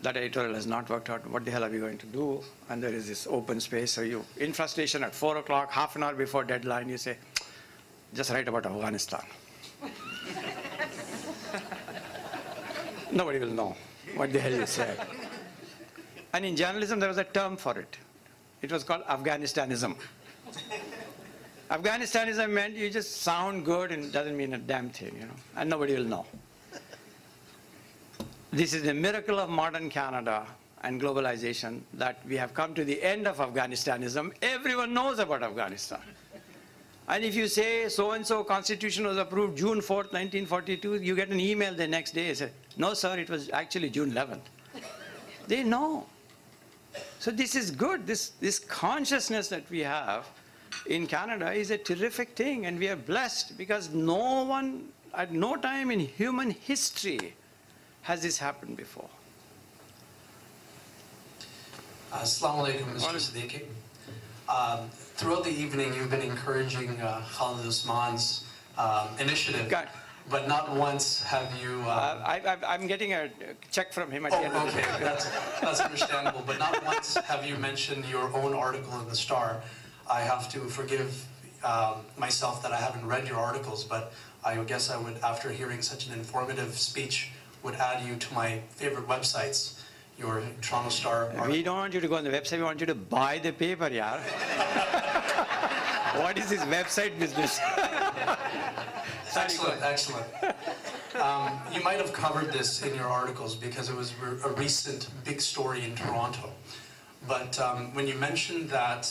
that editorial has not worked out, what the hell are we going to do? And there is this open space. So you, in frustration at 4 o'clock, half an hour before deadline, you say, just write about Afghanistan. Nobody will know what the hell you said. And in journalism there was a term for it. It was called Afghanistanism. Afghanistanism meant you just sound good and it doesn't mean a damn thing, and nobody will know. This is the miracle of modern Canada and globalization, that we have come to the end of Afghanistanism. Everyone knows about Afghanistan. And if you say so-and-so constitution was approved June 4th, 1942, you get an email the next day and say, no sir, it was actually June 11th. They know. So this is good. This consciousness that we have in Canada is a terrific thing, and we are blessed because no one, at no time in human history has this happened before. Assalamu alaikum, Mr. Siddiqui. Throughout the evening, you've been encouraging Khalid Usman's initiative, but not once have you... I'm getting a check from him at the end of the day. That's understandable, but not once have you mentioned your own article in the Star. I have to forgive myself that I haven't read your articles, but I guess I would, after hearing such an informative speech, would add you to my favorite websites, your Toronto Star article. We don't want you to go on the website, we want you to buy the paper, yaar. What is this website business? Excellent, excellent. You might have covered this in your articles because it was a recent big story in Toronto. But when you mentioned that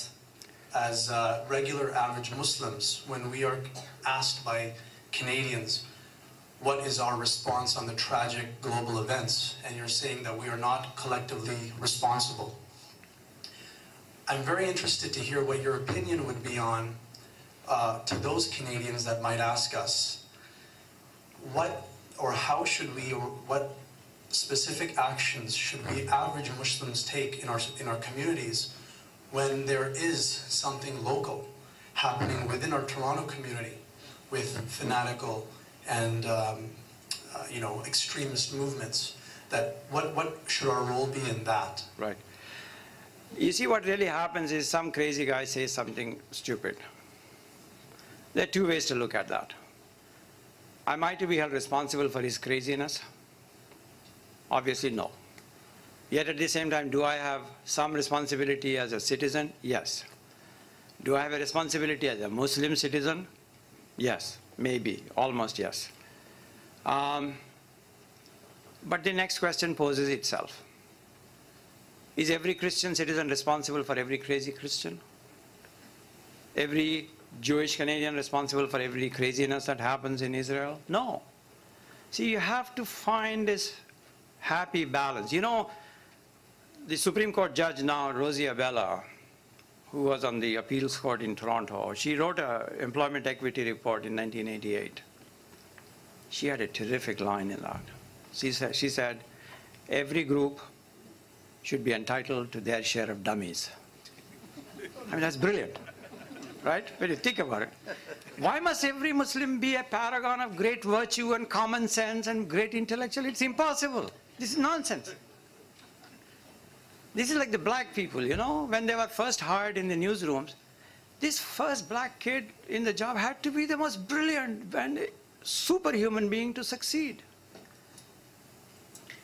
as regular average Muslims, when we are asked by Canadians, what is our response on the tragic global events, and you're saying that we are not collectively responsible. I'm very interested to hear what your opinion would be on, to those Canadians that might ask us, what or how should we, or what specific actions should we average Muslims take in our communities when there is something local happening within our Toronto community with fanatical and extremist movements? That what should our role be in that? Right. You see, what really happens is some crazy guy says something stupid. There are two ways to look at that. Am I to be held responsible for his craziness? Obviously, no. Yet at the same time, do I have some responsibility as a citizen? Yes. Do I have a responsibility as a Muslim citizen? Yes, maybe, almost yes. But the next question poses itself. Is every Christian citizen responsible for every crazy Christian? Every Jewish Canadian responsible for every craziness that happens in Israel? No. See, you have to find this happy balance. You know, the Supreme Court judge now, Rosie Abella, who was on the appeals court in Toronto, she wrote an employment equity report in 1988. She had a terrific line in that. She said, every group should be entitled to their share of dummies. I mean, that's brilliant, right? When you think about it. Why must every Muslim be a paragon of great virtue and common sense and great intellectual? It's impossible. This is nonsense. This is like the black people, you know, when they were first hired in the newsrooms, this first black kid in the job had to be the most brilliant and superhuman being to succeed.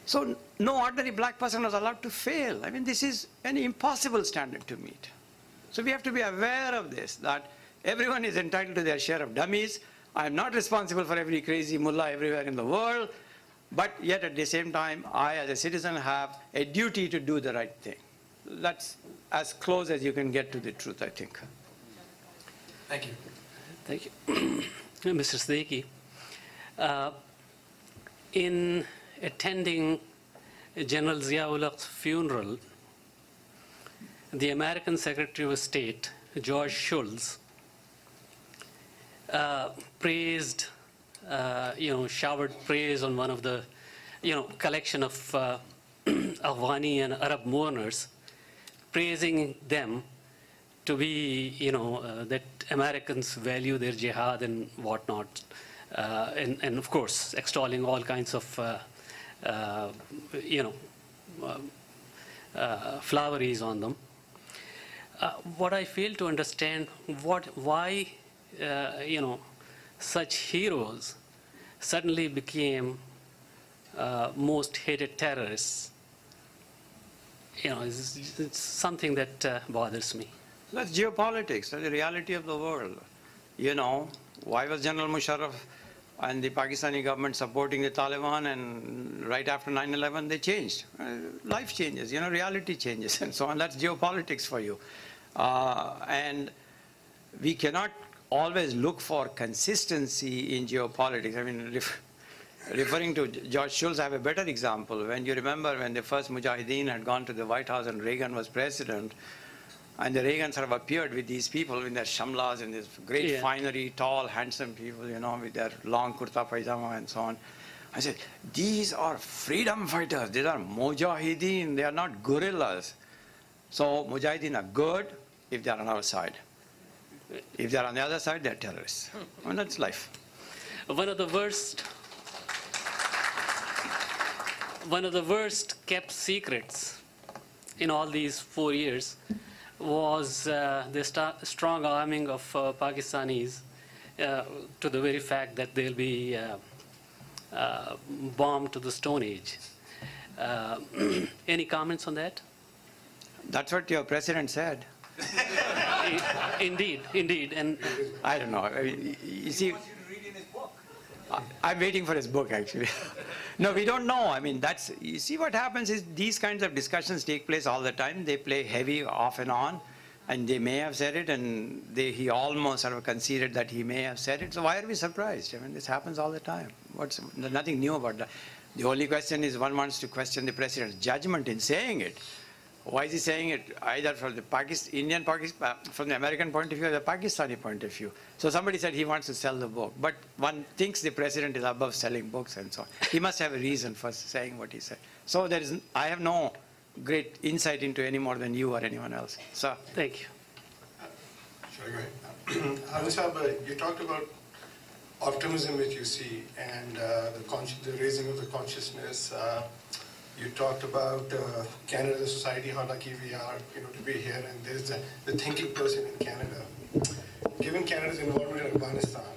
So no ordinary black person was allowed to fail. I mean, this is an impossible standard to meet. So we have to be aware of this, that everyone is entitled to their share of dummies. I am not responsible for every crazy mullah everywhere in the world. But yet at the same time, I as a citizen have a duty to do the right thing. That's as close as you can get to the truth, I think. Thank you. Thank you. Mr. Siddiqui, in attending General Zia-ul-Haq's funeral, the American Secretary of State, George Shultz, praised, showered praise on one of the, collection of Afghani and Arab mourners, praising them to be, that Americans value their jihad and whatnot, and of course, extolling all kinds of, floweries on them. What I fail to understand, why, such heroes suddenly became most hated terrorists. It's something that bothers me. That's geopolitics. That's the reality of the world. You know, why was General Musharraf and the Pakistani government supporting the Taliban, and right after 9/11 they changed? Life changes, reality changes and so on. That's geopolitics for you. And we cannot always look for consistency in geopolitics. I mean, referring to George Shultz, I have a better example. When you remember when the first Mujahideen had gone to the White House and Reagan was president, and the Reagan sort of appeared with these people in their shamlas and this great finery, tall, handsome people, with their long kurta pajama and so on. I said, these are freedom fighters. These are Mujahideen. They are not guerrillas. So Mujahideen are good if they are on our side. If they are on the other side, they are terrorists. And that's life. One of the worst kept secrets in all these 4 years was the strong arming of Pakistanis to the very fact that they'll be bombed to the Stone Age. Any comments on that? That's what your president said. Indeed. And I don't know. You see, I'm waiting for his book, actually. No, we don't know. I mean, you see what happens is these kinds of discussions take place all the time. They play heavy off and on, and they may have said it, and he almost sort of conceded that he may have said it. So why are we surprised? I mean, this happens all the time. There's nothing new about that. The only question is one wants to question the president's judgment in saying it. Why is he saying it either from the from the American point of view or the Pakistani point of view? So somebody said he wants to sell the book, but one thinks the president is above selling books and so on. He must have a reason for saying what he said. So I have no great insight into any more than you or anyone else. So thank you. Sure, go ahead. Haroon Sahab, you talked about optimism which you see and the raising of the consciousness. You talked about Canada, the society, how lucky we are, to be here, and there's the thinking person in Canada. Given Canada's involvement in Afghanistan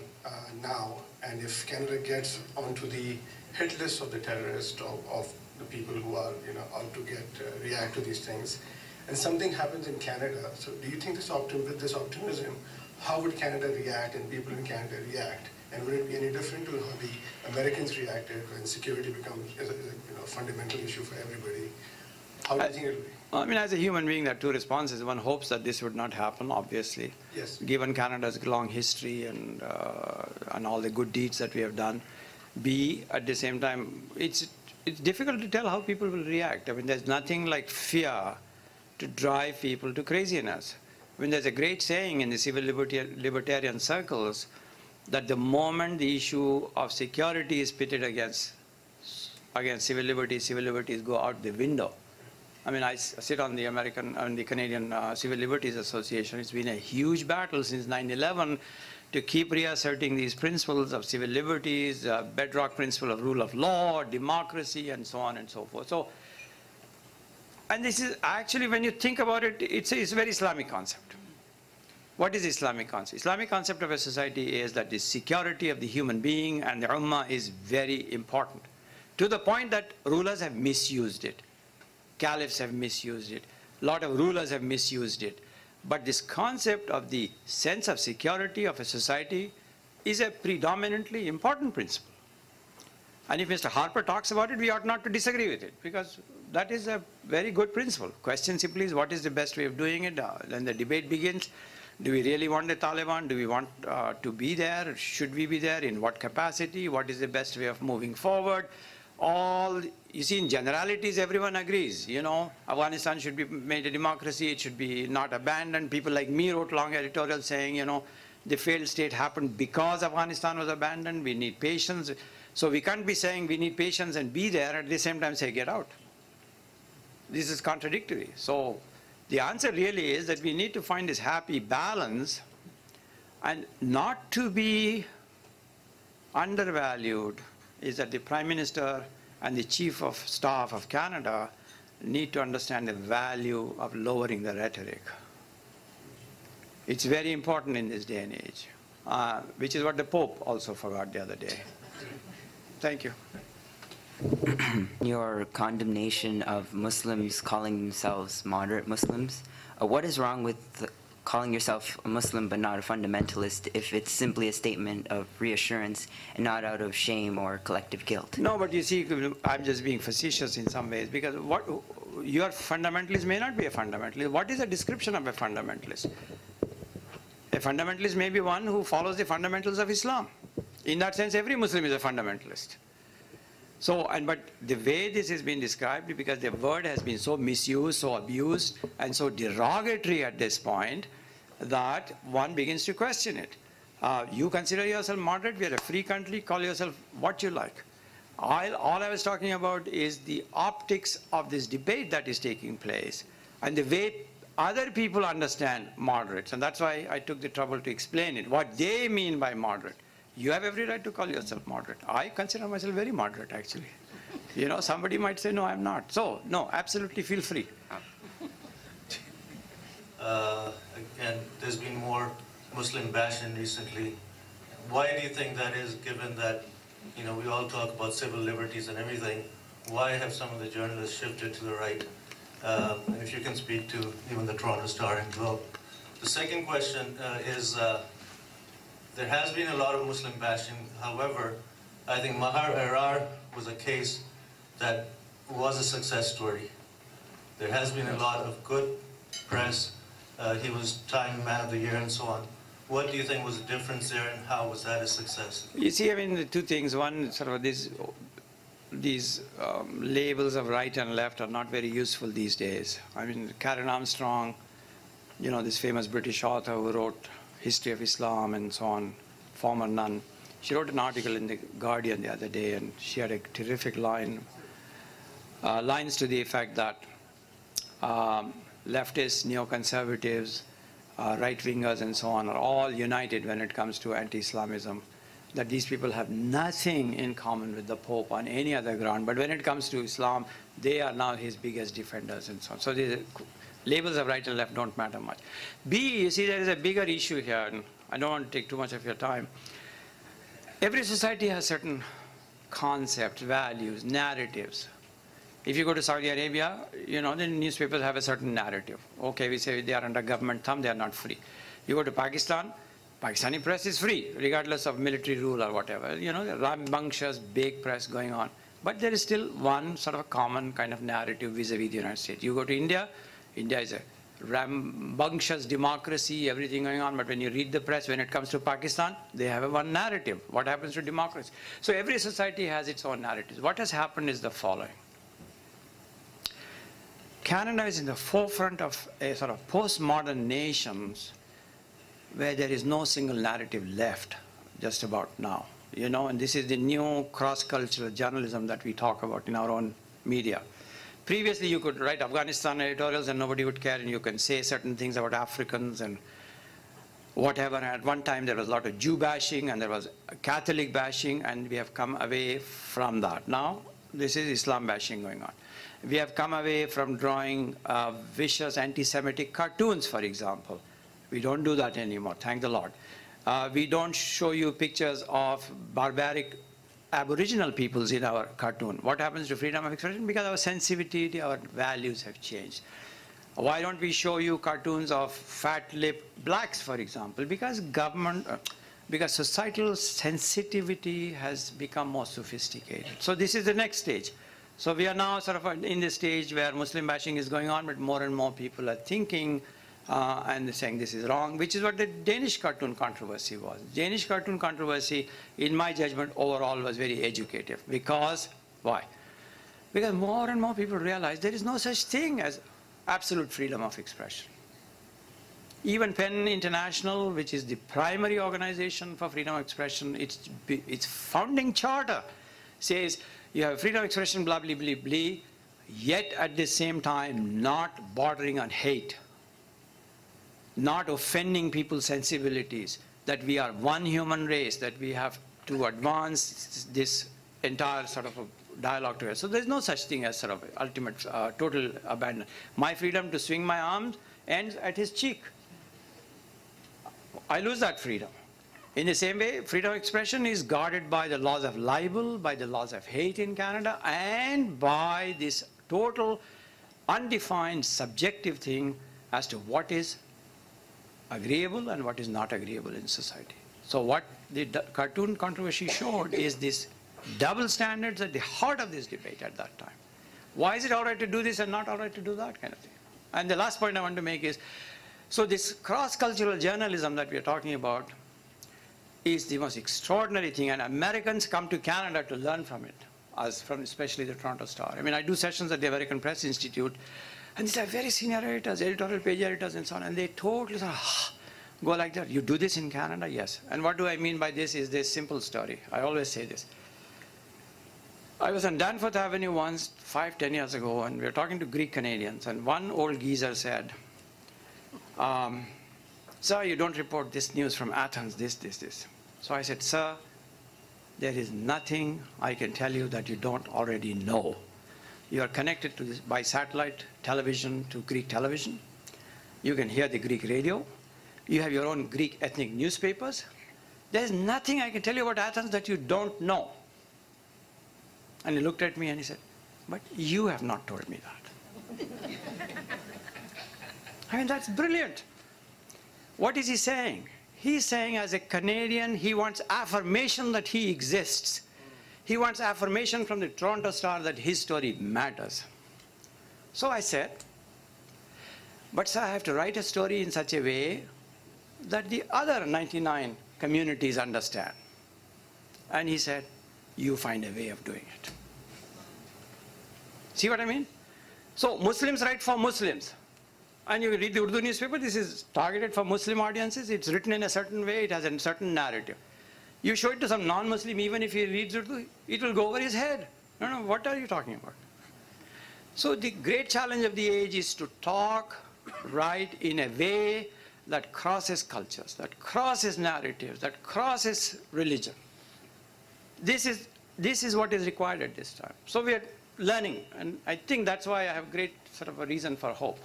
now, and if Canada gets onto the hit list of the terrorists, of the people who are, out to react to these things, and something happens in Canada, so do you think with this optimism, how would Canada react and people in Canada react? And would it be any different to how the Americans reacted when security becomes a fundamental issue for everybody? How do you think it will be? I mean, as a human being, there are two responses. One hopes that this would not happen, obviously. Yes. Given Canada's long history and all the good deeds that we have done. B, at the same time, it's difficult to tell how people will react. I mean, there's nothing like fear to drive people to craziness. I mean, there's a great saying in the civil libertarian circles that the moment the issue of security is pitted against civil liberties go out the window. I mean, I sit on the Canadian Civil Liberties Association. It's been a huge battle since 9/11 to keep reasserting these principles of civil liberties, bedrock principle of rule of law, democracy, and so on and so forth. So, and this is actually, when you think about it, it's a very Islamic concept. What is Islamic concept? Islamic concept of a society is that the security of the human being and the ummah is very important, to the point that rulers have misused it. Caliphs have misused it. A lot of rulers have misused it. But this concept of the sense of security of a society is a predominantly important principle. And if Mr. Harper talks about it, we ought not to disagree with it, because that is a very good principle. Question simply is, what is the best way of doing it? Then the debate begins. Do we really want the Taliban? Do we want to be there? Should we be there? In what capacity? What is the best way of moving forward? You see, in generalities, everyone agrees. You know, Afghanistan should be made a democracy. It should be not abandoned. People like me wrote long editorials saying, you know, the failed state happened because Afghanistan was abandoned. We need patience. So we can't be saying we need patience and be there at the same time say get out. This is contradictory. So the answer really is that we need to find this happy balance, and not to be undervalued is that the Prime Minister and the Chief of Staff of Canada need to understand the value of lowering the rhetoric. It's very important in this day and age, which is what the Pope also forgot the other day. Thank you. Your condemnation of Muslims calling themselves moderate Muslims, what is wrong with calling yourself a Muslim but not a fundamentalist if it's simply a statement of reassurance and not out of shame or collective guilt? No, but you see, I'm just being facetious in some ways, because your fundamentalist may not be a fundamentalist. What is a description of a fundamentalist? A fundamentalist may be one who follows the fundamentals of Islam. In that sense, every Muslim is a fundamentalist. So, but the way this has been described, because the word has been so misused, so abused, and so derogatory at this point, that one begins to question it. You consider yourself moderate, we are a free country, call yourself what you like. All I was talking about is the optics of this debate that is taking place, and the way other people understand moderates, and that's why I took the trouble to explain it, what they mean by moderate. You have every right to call yourself moderate. I consider myself very moderate, actually. You know, somebody might say, no, I'm not. So, no, absolutely feel free. Again, there's been more Muslim bashing recently. Why do you think that is, given that, you know, we all talk about civil liberties and everything? Why have some of the journalists shifted to the right? And if you can speak to even the Toronto Star and Globe. The second question is, there has been a lot of Muslim bashing. However, I think Mahar Arar was a case that was a success story. There has been a lot of good press. He was Time Man of the Year and so on. What do you think was the difference there, and how was that a success? You see, I mean, the two things. One, sort of these labels of right and left are not very useful these days. I mean, Karen Armstrong, you know, this famous British author who wrote History of Islam and so on, former nun. She wrote an article in The Guardian the other day, and she had a terrific lines to the effect that leftists, neoconservatives, right-wingers and so on are all united when it comes to anti-Islamism, that these people have nothing in common with the Pope on any other ground, but when it comes to Islam, they are now his biggest defenders and so on. So the labels of right and left don't matter much. B, you see, there is a bigger issue here, and I don't want to take too much of your time. Every society has certain concepts, values, narratives. If you go to Saudi Arabia, you know, the newspapers have a certain narrative. Okay, we say they are under government thumb, they are not free. You go to Pakistan, Pakistani press is free, regardless of military rule or whatever. You know, rambunctious, big press going on. But there is still one sort of common kind of narrative vis-a-vis the United States. You go to India, India is a rambunctious democracy, everything going on, but when you read the press, when it comes to Pakistan, they have a one narrative. What happens to democracy? So every society has its own narratives. What has happened is the following. Canada is in the forefront of a sort of postmodern nations where there is no single narrative left just about now. You know, and this is the new cross-cultural journalism that we talk about in our own media. Previously, you could write Afghanistan editorials and nobody would care, and you can say certain things about Africans and whatever. And at one time, there was a lot of Jew bashing and there was Catholic bashing, and we have come away from that. Now, this is Islam bashing going on. We have come away from drawing vicious anti-Semitic cartoons, for example. We don't do that anymore, thank the Lord. We don't show you pictures of barbaric Aboriginal peoples in our cartoon. What happens to freedom of expression? Because our sensitivity, our values have changed. Why don't we show you cartoons of fat-lipped blacks, for example? Because because societal sensitivity has become more sophisticated. So this is the next stage. So we are now sort of in this stage where Muslim bashing is going on, but more and more people are thinking and saying this is wrong, which is what the Danish cartoon controversy was. Danish cartoon controversy, in my judgment, overall was very educative. Because, why? Because more and more people realize there is no such thing as absolute freedom of expression. Even PEN International, which is the primary organization for freedom of expression, its founding charter says you have freedom of expression, blah, blah, blah, blah, yet at the same time not bordering on hate, not offending people's sensibilities, that we are one human race, that we have to advance this entire sort of a dialogue together. So there's no such thing as sort of ultimate, total abandon. My freedom to swing my arms ends at his cheek. I lose that freedom. In the same way, freedom of expression is guarded by the laws of libel, by the laws of hate in Canada, and by this total undefined subjective thing as to what is agreeable and what is not agreeable in society. So what the cartoon controversy showed is this double standards at the heart of this debate at that time. Why is it all right to do this and not all right to do that kind of thing? And the last point I want to make is, so this cross-cultural journalism that we are talking about is the most extraordinary thing, and Americans come to Canada to learn from it, as from especially the Toronto Star. I mean, I do sessions at the American Press Institute, and these are very senior editors, editorial page editors and so on, and they totally sort of go like that. You do this in Canada? Yes. And what do I mean by this is this simple story. I always say this. I was on Danforth Avenue once, 5-10 years ago, and we were talking to Greek Canadians, and one old geezer said, sir, you don't report this news from Athens, this. So I said, sir, there is nothing I can tell you that you don't already know. You are connected to this by satellite television to Greek television. You can hear the Greek radio. You have your own Greek ethnic newspapers. There's nothing I can tell you about Athens that you don't know. And he looked at me and he said, but you have not told me that. I mean, that's brilliant. What is he saying? He's saying as a Canadian, he wants affirmation that he exists. He wants affirmation from the Toronto Star that his story matters. So I said, but sir, I have to write a story in such a way that the other 99 communities understand. And he said, you find a way of doing it. See what I mean? So Muslims write for Muslims. And you read the Urdu newspaper, this is targeted for Muslim audiences, it's written in a certain way, it has a certain narrative. You show it to some non-Muslim, even if he reads Urdu, it will go over his head. No, what are you talking about? So the great challenge of the age is to talk, write in a way that crosses cultures, that crosses narratives, that crosses religion. This is what is required at this time. So we are learning, and I think that's why I have great sort of a reason for hope.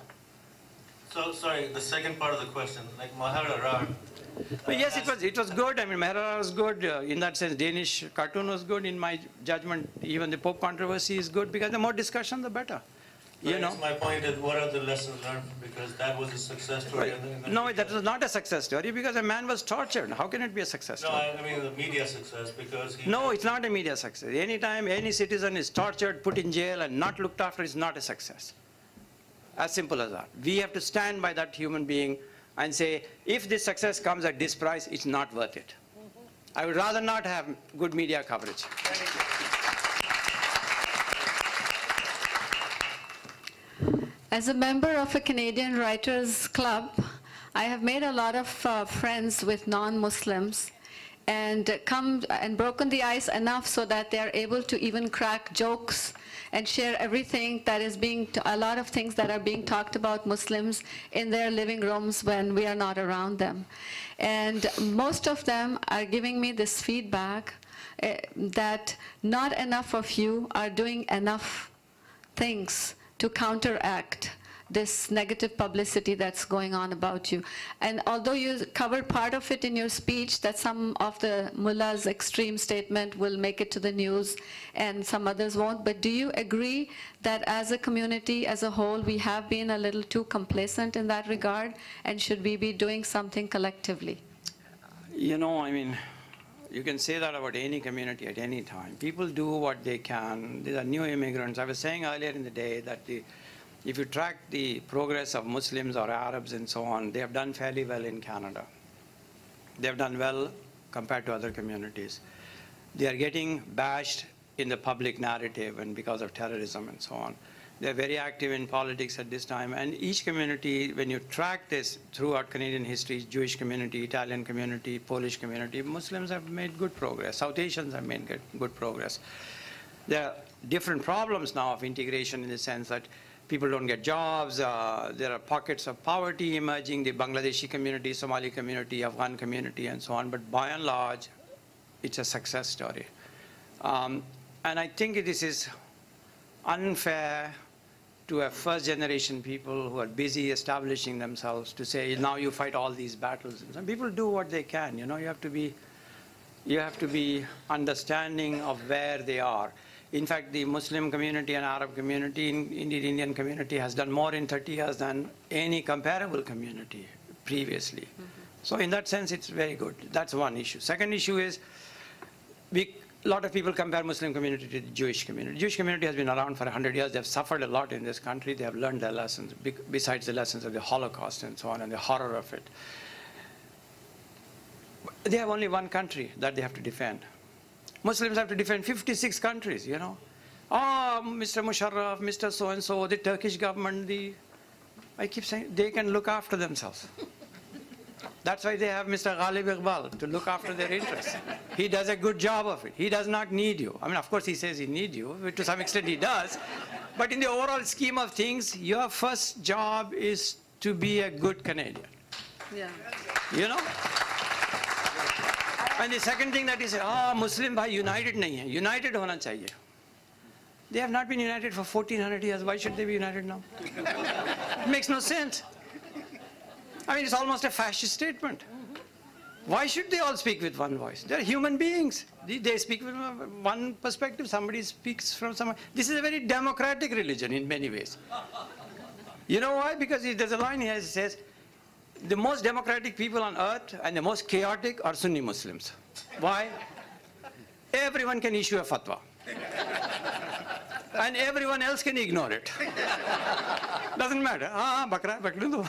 So, sorry, the second part of the question, like Maharara. But yes, it was good. I mean, Maharara was good. In that sense, Danish cartoon was good. In my judgment, even the Pope controversy is good, because the more discussion, the better. You know? My point is, what are the lessons learned? Because that was a success story. No, that was not a success story because a man was tortured. How can it be a success story? No, I mean the media success because he... No, it's not a media success. Anytime any citizen is tortured, put in jail, and not looked after, is not a success. As simple as that. We have to stand by that human being and say, if this success comes at this price, it's not worth it. I would rather not have good media coverage. As a member of a Canadian Writers Club, I have made a lot of friends with non-Muslims and come and broken the ice enough so that they are able to even crack jokes and share everything that is a lot of things that are being talked about Muslims in their living rooms when we are not around them. And most of them are giving me this feedback that not enough of you are doing enough things to counteract this negative publicity that's going on about you. And although you covered part of it in your speech, that some of the mullah's extreme statement will make it to the news and some others won't, but do you agree that as a community, as a whole, we have been a little too complacent in that regard, and should we be doing something collectively? You know, I mean, you can say that about any community at any time. People do what they can. These are new immigrants. I was saying earlier in the day that if you track the progress of Muslims or Arabs and so on, they have done fairly well in Canada. They have done well compared to other communities. They are getting bashed in the public narrative and because of terrorism and so on. They're very active in politics at this time. And each community, when you track this throughout Canadian history, Jewish community, Italian community, Polish community, Muslims have made good progress. South Asians have made good progress. There are different problems now of integration in the sense that people don't get jobs. There are pockets of poverty emerging, the Bangladeshi community, Somali community, Afghan community, and so on. But by and large, it's a success story. And I think this is unfair to have first-generation people who are busy establishing themselves to say, now you fight all these battles. And people do what they can. You know, you have to be understanding of where they are. In fact, the Muslim community and Arab community, indeed Indian community, has done more in 30 years than any comparable community previously. So in that sense, it's very good. That's one issue. Second issue is, a lot of people compare Muslim community to the Jewish community. Jewish community has been around for 100 years. They've suffered a lot in this country. They have learned their lessons, besides the lessons of the Holocaust and so on, and the horror of it. They have only one country that they have to defend. Muslims have to defend 56 countries, you know. Oh, Mr. Musharraf, Mr. So-and-so, the Turkish government, I keep saying, they can look after themselves. That's why they have Mr. Ghalib Iqbal, to look after their interests. He does a good job of it. He does not need you. I mean, of course, he says he needs you. To some extent, he does. But in the overall scheme of things, your first job is to be a good Canadian. Yeah. You know? And the second thing that is, Muslim bhai united nahi hai. United hona chahiye. They have not been united for 1400 years. Why should they be united now? It makes no sense. I mean, it's almost a fascist statement. Why should they all speak with one voice? They're human beings. They speak from one perspective. Somebody speaks from someone. This is a very democratic religion in many ways. You know why? Because there's a line here that says, the most democratic people on earth and the most chaotic are Sunni Muslims. Why? Everyone can issue a fatwa. And everyone else can ignore it. Doesn't matter. Bakra, baklu do.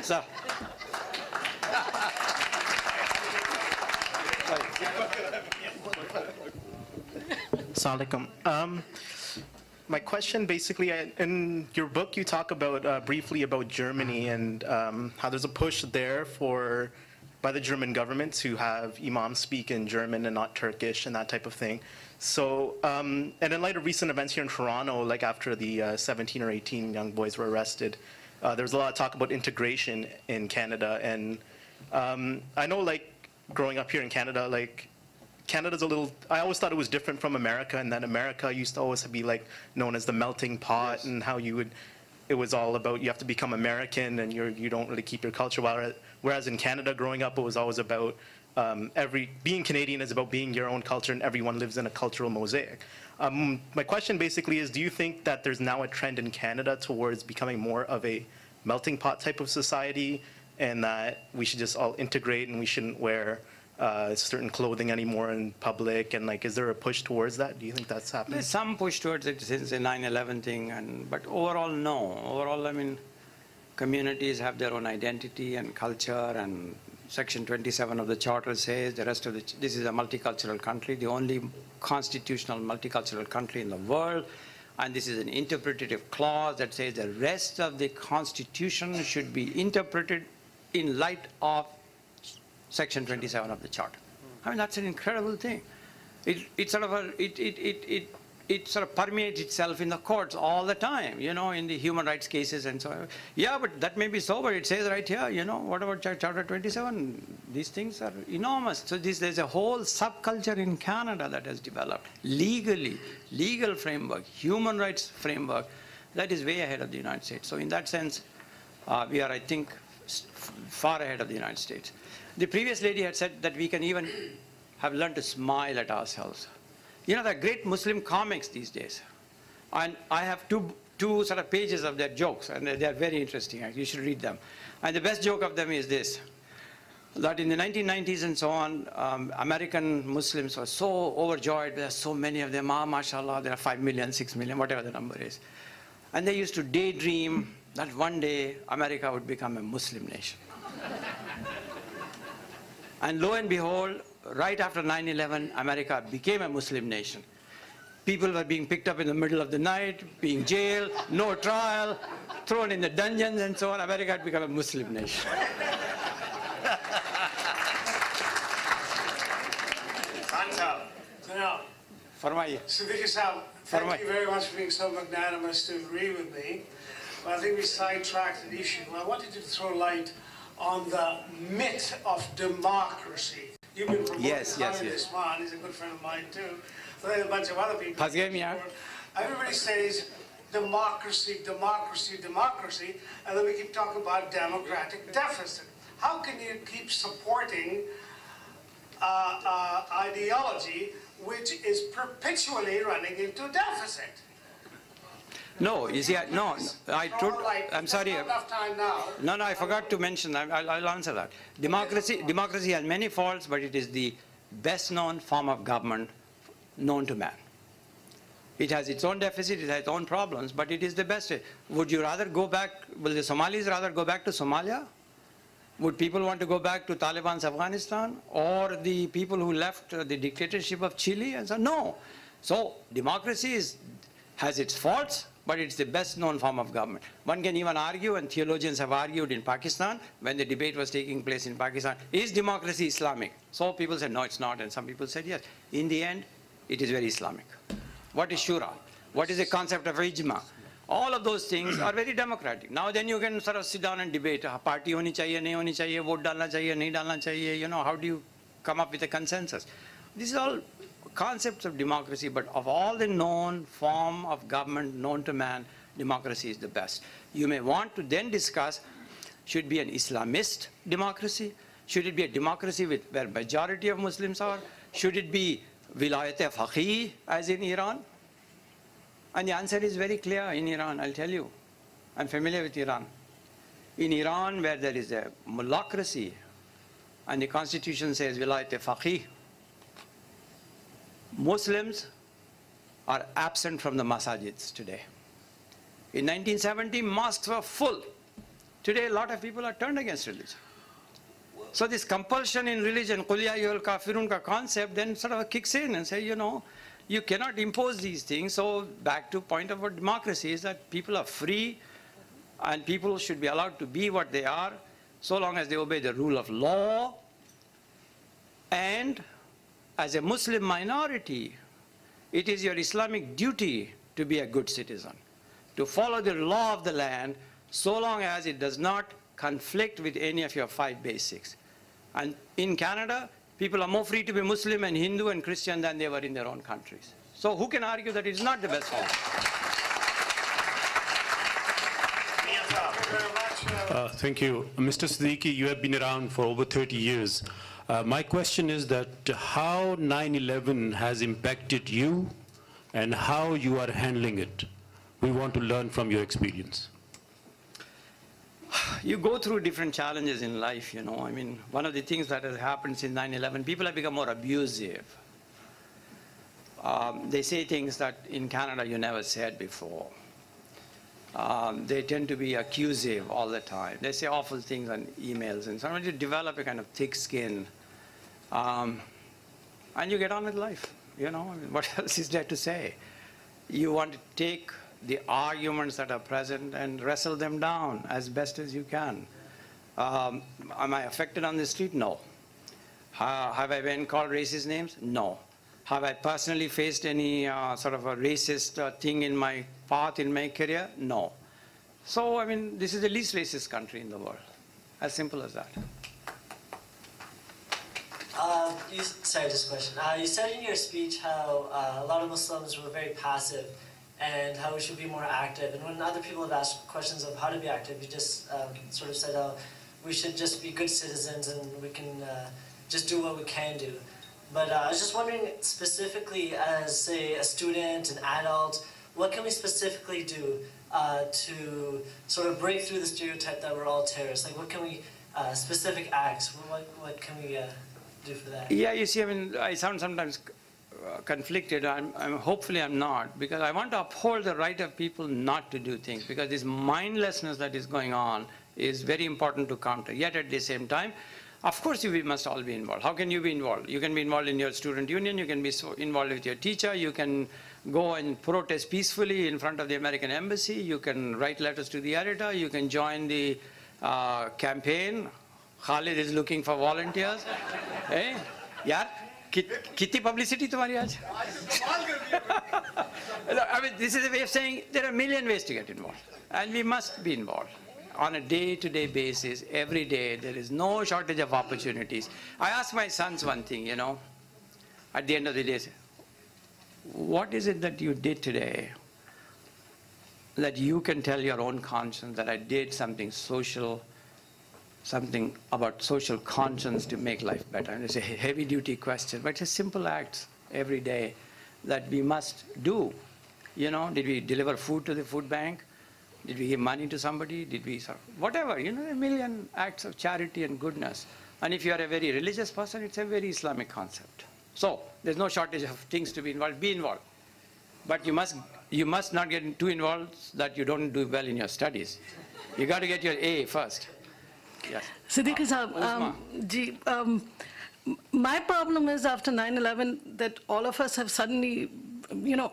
So. Assalamu alaikum. My question basically, in your book you talk about briefly about Germany and how there's a push there by the German government to have imams speak in German and not Turkish and that type of thing. So, and in light of recent events here in Toronto, like after the 17 or 18 young boys were arrested, there was a lot of talk about integration in Canada. And I know, like, growing up here in Canada, like, Canada's a little, I always thought it was different from America, and that America used to always be like known as the melting pot, yes. And how it was all about you have to become American and you don't really keep your culture. Whereas in Canada growing up, it was always about being Canadian is about being your own culture, and everyone lives in a cultural mosaic. My question basically is, do you think that there's now a trend in Canada towards becoming more of a melting pot type of society, and that we should just all integrate and we shouldn't wear certain clothing anymore in public, and like, is there a push towards that? Do you think that's happening? There's some push towards it since the 9/11 thing, but overall, no. Overall, I mean, communities have their own identity and culture, and Section 27 of the Charter says the rest of this is a multicultural country, the only constitutional multicultural country in the world, and this is an interpretative clause that says the rest of the Constitution should be interpreted in light of Section 27 of the Charter. I mean, that's an incredible thing. It sort of permeates itself in the courts all the time, you know, in the human rights cases and so on. Yeah, but that may be so, but it says right here, you know, what about Charter 27? These things are enormous. So there's a whole subculture in Canada that has developed legally, legal framework, human rights framework, that is way ahead of the United States. So in that sense, we are, I think, far ahead of the United States. The previous lady had said that we can even have learned to smile at ourselves. You know, there are great Muslim comics these days. And I have two sort of pages of their jokes, and they are very interesting. You should read them. And the best joke of them is this, that in the 1990s and so on, American Muslims were so overjoyed. There are so many of them. Mashallah, there are 5 million, 6 million, whatever the number is. And they used to daydream that one day America would become a Muslim nation. And lo and behold, right after 9/11, America became a Muslim nation. People were being picked up in the middle of the night, being jailed, no trial, thrown in the dungeons and so on. America had become a Muslim nation. Siddiqui Sahab, thank you very much for being so magnanimous to agree with me. But I think we sidetracked an issue. I wanted to throw light on the myth of democracy. You've been promoting this man. He's a good friend of mine too. So there's a bunch of other people. Everybody says democracy, democracy, democracy, and then we keep talking about democratic deficit. How can you keep supporting ideology which is perpetually running into deficit? No, you see, I'm sorry. No, I forgot to mention, I'll answer that. Democracy has many faults, but it is the best known form of government known to man. It has its own deficit, it has its own problems, but it is the best. Would you rather go back, will the Somalis rather go back to Somalia? Would people want to go back to Taliban's Afghanistan? Or the people who left the dictatorship of Chile? And so, no. So democracy has its faults, but it's the best known form of government. One can even argue, and theologians have argued in Pakistan, when the debate was taking place in Pakistan, is democracy Islamic? So people said, no, it's not, and some people said, yes. In the end, it is very Islamic. What is Shura? What is the concept of Ijma? All of those things are very democratic. Now then you can sort of sit down and debate, party honi chahiye, nahi honi chahiye, vote dalna chahiye, nahi dalna chahiye, you know, how do you come up with a consensus? This is all concepts of democracy, but of all the known form of government known to man, democracy is the best. You may want to then discuss, should it be an Islamist democracy? Should it be a democracy where majority of Muslims are? Should it be wilayat-e-faqih as in Iran? And the answer is very clear in Iran, I'll tell you. I'm familiar with Iran. In Iran, where there is a mullahcracy, and the constitution says wilayat-e-faqih, Muslims are absent from the masajids today. In 1970, mosques were full. Today, a lot of people are turned against religion. So this compulsion in religion, Qul ya ayyuhal kafirun ka concept, then sort of kicks in and say, you know, you cannot impose these things. So back to point of what democracy is, that people are free and people should be allowed to be what they are so long as they obey the rule of law. And as a Muslim minority, it is your Islamic duty to be a good citizen, to follow the law of the land so long as it does not conflict with any of your 5 basics. And in Canada, people are more free to be Muslim and Hindu and Christian than they were in their own countries. So who can argue that it's not the best form? Thank you. Mr. Siddiqui, you have been around for over 30 years. My question is that how 9/11 has impacted you and how you are handling it. We want to learn from your experience. You go through different challenges in life, you know. I mean, one of the things that has happened since 9/11, people have become more abusive. They say things that in Canada you never said before. They tend to be accusive all the time. They say awful things on emails, and sometimes you develop a kind of thick skin, and you get on with life, you know. I mean, what else is there to say? You want to take the arguments that are present and wrestle them down as best as you can. Am I affected on the street? No. Have I been called racist names? No. Have I personally faced any sort of a racist thing in my path, in my career? No. So, I mean, this is the least racist country in the world. As simple as that. Sorry, just a question. You said in your speech how a lot of Muslims were very passive and how we should be more active. And when other people have asked questions of how to be active, you just sort of said, oh, we should just be good citizens and we can just do what we can do. But I was just wondering specifically as, say, a student, an adult, what can we specifically do to sort of break through the stereotype that we're all terrorists? Like, what can we, specific acts, what can we do for that? Yeah, you see, I mean, I sound sometimes conflicted. Hopefully I'm not, because I want to uphold the right of people not to do things, because this mindlessness that is going on is very important to counter. Yet at the same time, of course we must all be involved. How can you be involved? You can be involved in your student union, you can be involved with your teacher, you can go and protest peacefully in front of the American embassy, you can write letters to the editor, you can join the campaign. Khalid is looking for volunteers. Hey, yaar, kitni publicity tumhari aaj? I mean, this is a way of saying there are a million ways to get involved, and we must be involved. On a day-to-day basis, every day, there is no shortage of opportunities. I ask my sons one thing, you know, at the end of the day, what is it that you did today that you can tell your own conscience that I did something social, something about social conscience to make life better? And it's a heavy-duty question, but it's a simple act every day that we must do. You know, did we deliver food to the food bank? Did we give money to somebody? Did we, whatever, you know, a million acts of charity and goodness. And if you are a very religious person, it's a very Islamic concept. So there's no shortage of things to be involved. Be involved. But you must not get too involved that you don't do well in your studies. You got to get your A first. Yes. Siddiqui sahab, my problem is after 9/11 that all of us have suddenly, you know,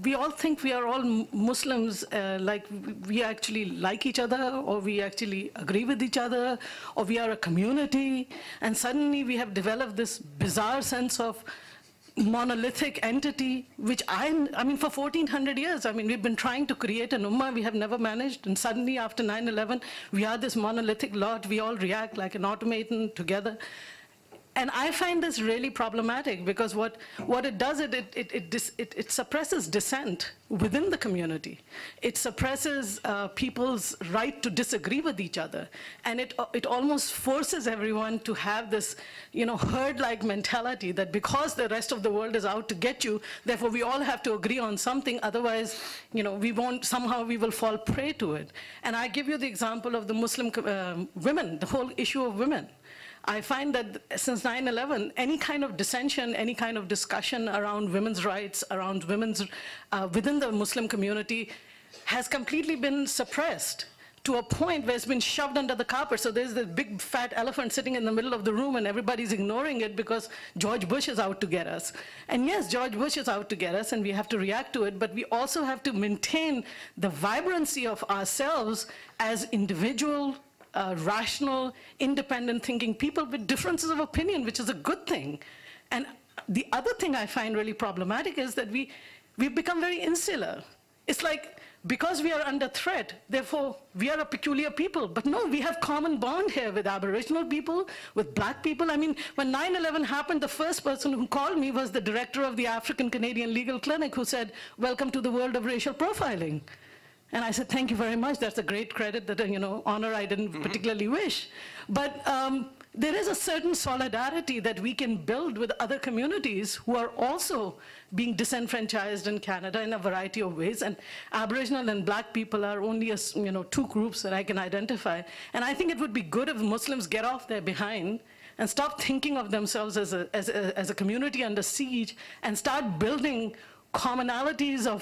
we all think we are all Muslims, like we actually like each other, or we actually agree with each other, or we are a community, and suddenly we have developed this bizarre sense of monolithic entity, which I mean, for 1400 years, I mean, we've been trying to create an ummah, we have never managed, and suddenly after 9/11, we are this monolithic lot, we all react like an automaton together. And I find this really problematic because what it does, it suppresses dissent within the community. It suppresses people's right to disagree with each other. And it almost forces everyone to have this, you know, herd-like mentality that because the rest of the world is out to get you, therefore we all have to agree on something, otherwise, you know, somehow we will fall prey to it. And I give you the example of the Muslim women, the whole issue of women. I find that since 9/11, any kind of dissension, any kind of discussion around women's rights, around women's, within the Muslim community has completely been suppressed to a point where it's been shoved under the carpet. So there's this big fat elephant sitting in the middle of the room and everybody's ignoring it because George Bush is out to get us. And yes, George Bush is out to get us and we have to react to it, but we also have to maintain the vibrancy of ourselves as individual, rational, independent thinking people with differences of opinion, which is a good thing. And the other thing I find really problematic is that we've become very insular. It's like, because we are under threat, therefore we are a peculiar people. But no, we have common bond here with Aboriginal people, with black people. I mean, when 9/11 happened, the first person who called me was the director of the African Canadian Legal Clinic, who said, "Welcome to the world of racial profiling." And I said, "Thank you very much. That's a great credit, that, you know, honor I didn't particularly wish." But there is a certain solidarity that we can build with other communities who are also being disenfranchised in Canada in a variety of ways. And Aboriginal and Black people are only two groups that I can identify. And I think it would be good if Muslims get off their behind and stop thinking of themselves as a community under siege and start building commonalities of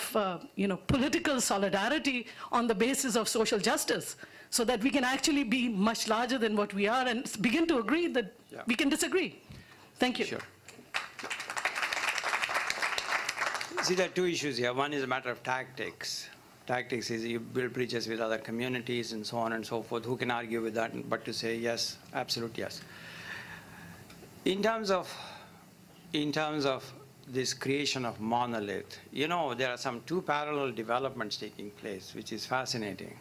political solidarity on the basis of social justice, so that we can actually be much larger than what we are and begin to agree that we can disagree. Thank you. Sure. See, there are two issues here. One is a matter of tactics. Tactics is you build bridges with other communities and so on and so forth. Who can argue with that? But to say yes, absolute yes. In terms of this creation of monolith, there are some two parallel developments taking place, which is fascinating.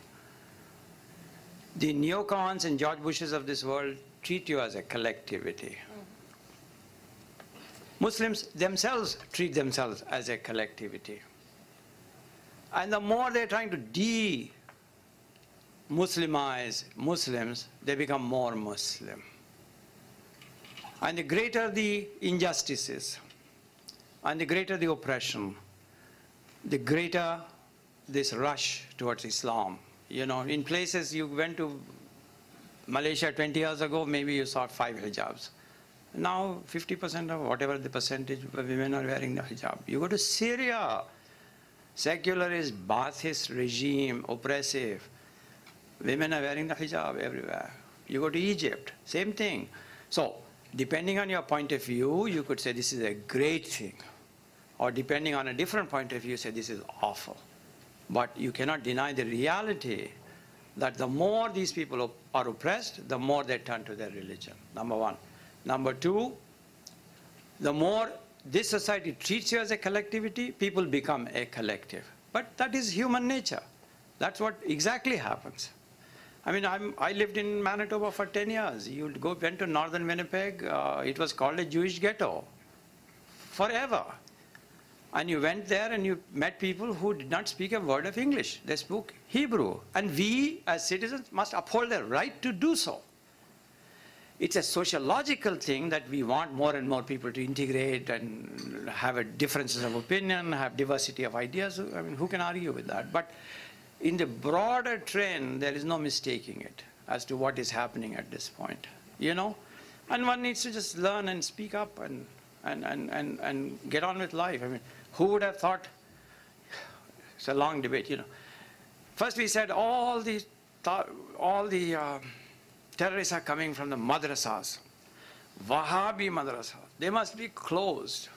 The neocons and George Bushes of this world treat you as a collectivity. Muslims themselves treat themselves as a collectivity. And the more they're trying to de-Muslimize Muslims, they become more Muslim. And the greater the injustices, and the greater the oppression, the greater this rush towards Islam. In places you went to Malaysia 20 years ago, maybe you saw 5 hijabs. Now 50% of whatever the percentage of women are wearing the hijab. You go to Syria, secularist, Ba'athist regime, oppressive. Women are wearing the hijab everywhere. You go to Egypt, same thing. So, depending on your point of view, you could say this is a great thing. Or depending on a different point of view, say this is awful. But you cannot deny the reality that the more these people are oppressed, the more they turn to their religion, number one. Number two, the more this society treats you as a collectivity, people become a collective. But that is human nature. That's what exactly happens. I mean, I lived in Manitoba for 10 years. You went to northern Winnipeg, it was called a Jewish ghetto forever. And you went there and you met people who did not speak a word of English. They spoke Hebrew. And we, as citizens, must uphold their right to do so. It's a sociological thing that we want more and more people to integrate and have differences of opinion, have diversity of ideas. I mean, who can argue with that? But in the broader trend, there is no mistaking it as to what is happening at this point, And one needs to just learn and speak up and get on with life. I mean, who would have thought? It's a long debate, First we said all the terrorists are coming from the madrasas, Wahhabi madrasas. They must be closed.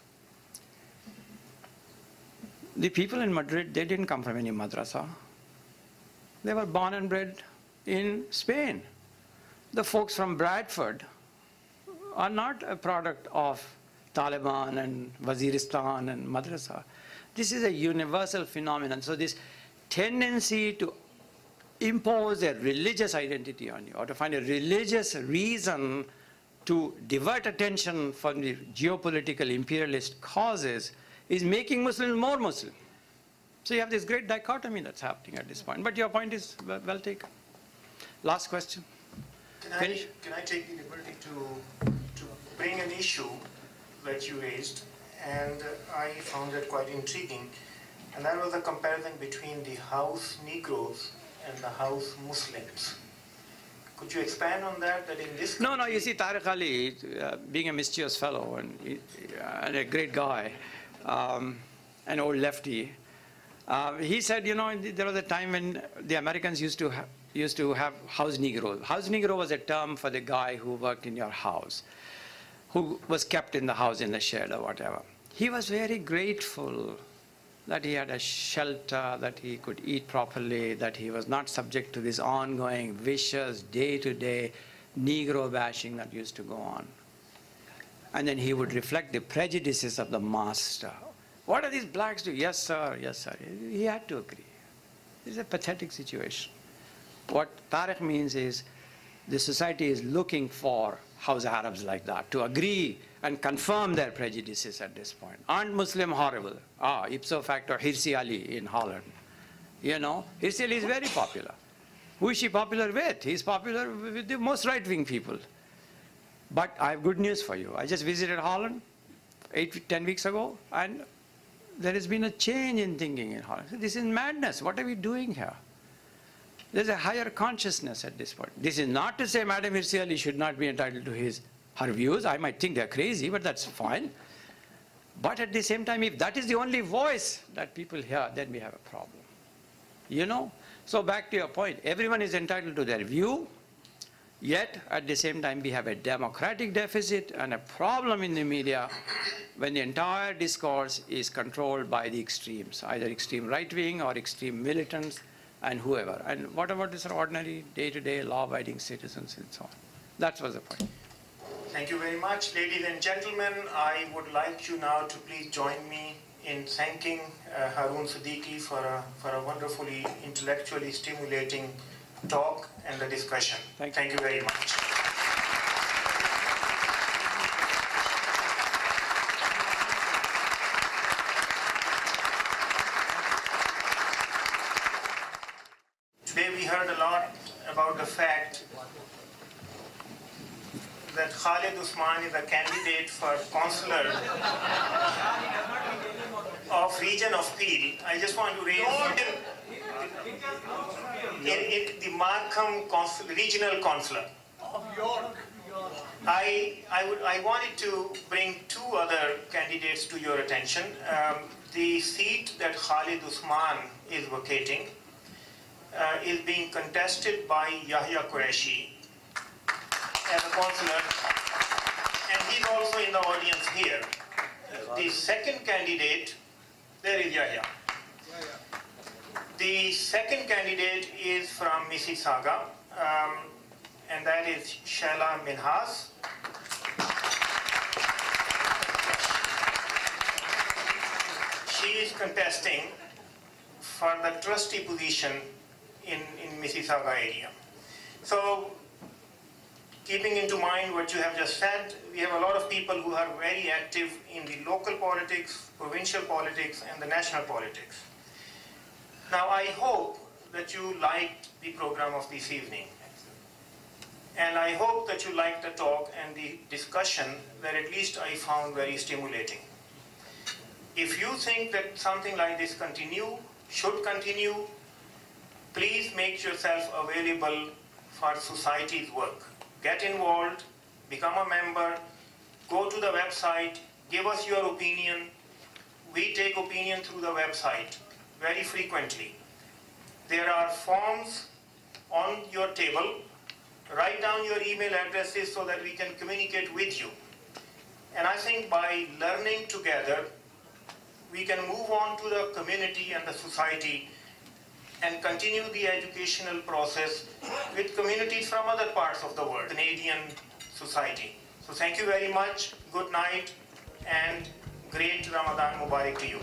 The people in Madrid, they didn't come from any madrasa. They were born and bred in Spain. The folks from Bradford are not a product of Taliban and Waziristan and madrasa. This is a universal phenomenon. So this tendency to impose a religious identity on you or to find a religious reason to divert attention from the geopolitical imperialist causes is making Muslims more Muslim. So you have this great dichotomy that's happening at this point. But your point is well taken. Last question. Can I take the liberty to bring an issue that you raised, and I found it quite intriguing, and that was the comparison between the house Negroes and the house Muslims. Could you expand on that? That in this No, you see, Tariq Ali, being a mischievous fellow and a great guy, an old lefty, he said, there was a time when the Americans used to have house Negro. House Negro was a term for the guy who worked in your house, who was kept in the house in the shed or whatever. He was very grateful that he had a shelter, that he could eat properly, that he was not subject to this ongoing, vicious, day-to-day Negro bashing that used to go on. And then he would reflect the prejudices of the master. What do these blacks do? Yes, sir, yes, sir. He had to agree. It's a pathetic situation. What Tariq means is the society is looking for house Arabs like that to agree and confirm their prejudices at this point. Aren't Muslim horrible? Ipso facto, Hirsi Ali in Holland. Hirsi Ali is very popular. Who is she popular with? He's popular with the most right-wing people. But I have good news for you. I just visited Holland 10 weeks ago, and there has been a change in thinking in Holland. This is madness. What are we doing here? There's a higher consciousness at this point. This is not to say Madam Hirsi Ali should not be entitled to her views. I might think they're crazy, but that's fine. But at the same time, if that is the only voice that people hear, then we have a problem. You know? So back to your point, everyone is entitled to their view, yet at the same time we have a democratic deficit and a problem in the media when the entire discourse is controlled by the extremes, either extreme right-wing or extreme militants and whoever. And what about this ordinary day-to-day law-abiding citizens and so on? That was the point. Thank you very much. Ladies and gentlemen, I would like you now to please join me in thanking Haroon Siddiqui for a wonderfully intellectually stimulating talk and the discussion. Thank you very much. Today we heard a lot about the fact that Khalid Usman is a candidate for consular of region of Peel. I just want to raise the Markham regional consular. I wanted to bring two other candidates to your attention. The seat that Khalid Usman is vacating is being contested by Yahya Qureshi as a consular, and he's also in the audience here. The second candidate, there is Yahya. The second candidate is from Mississauga, and that is Shaila Minhas. She is contesting for the trustee position in Mississauga area. So, keeping into mind what you have just said, we have a lot of people who are very active in the local politics, provincial politics, and the national politics. Now, I hope that you liked the program of this evening. And I hope that you liked the talk and the discussion that at least I found very stimulating. If you think that something like this should continue, please make yourself available for society's work. Get involved, become a member, go to the website, give us your opinion. We take opinion through the website very frequently. There are forms on your table. Write down your email addresses so that we can communicate with you. And I think by learning together, we can move on to the community and the society and continue the educational process with communities from other parts of the world, Canadian society. So thank you very much, good night, and great Ramadan Mubarak to you.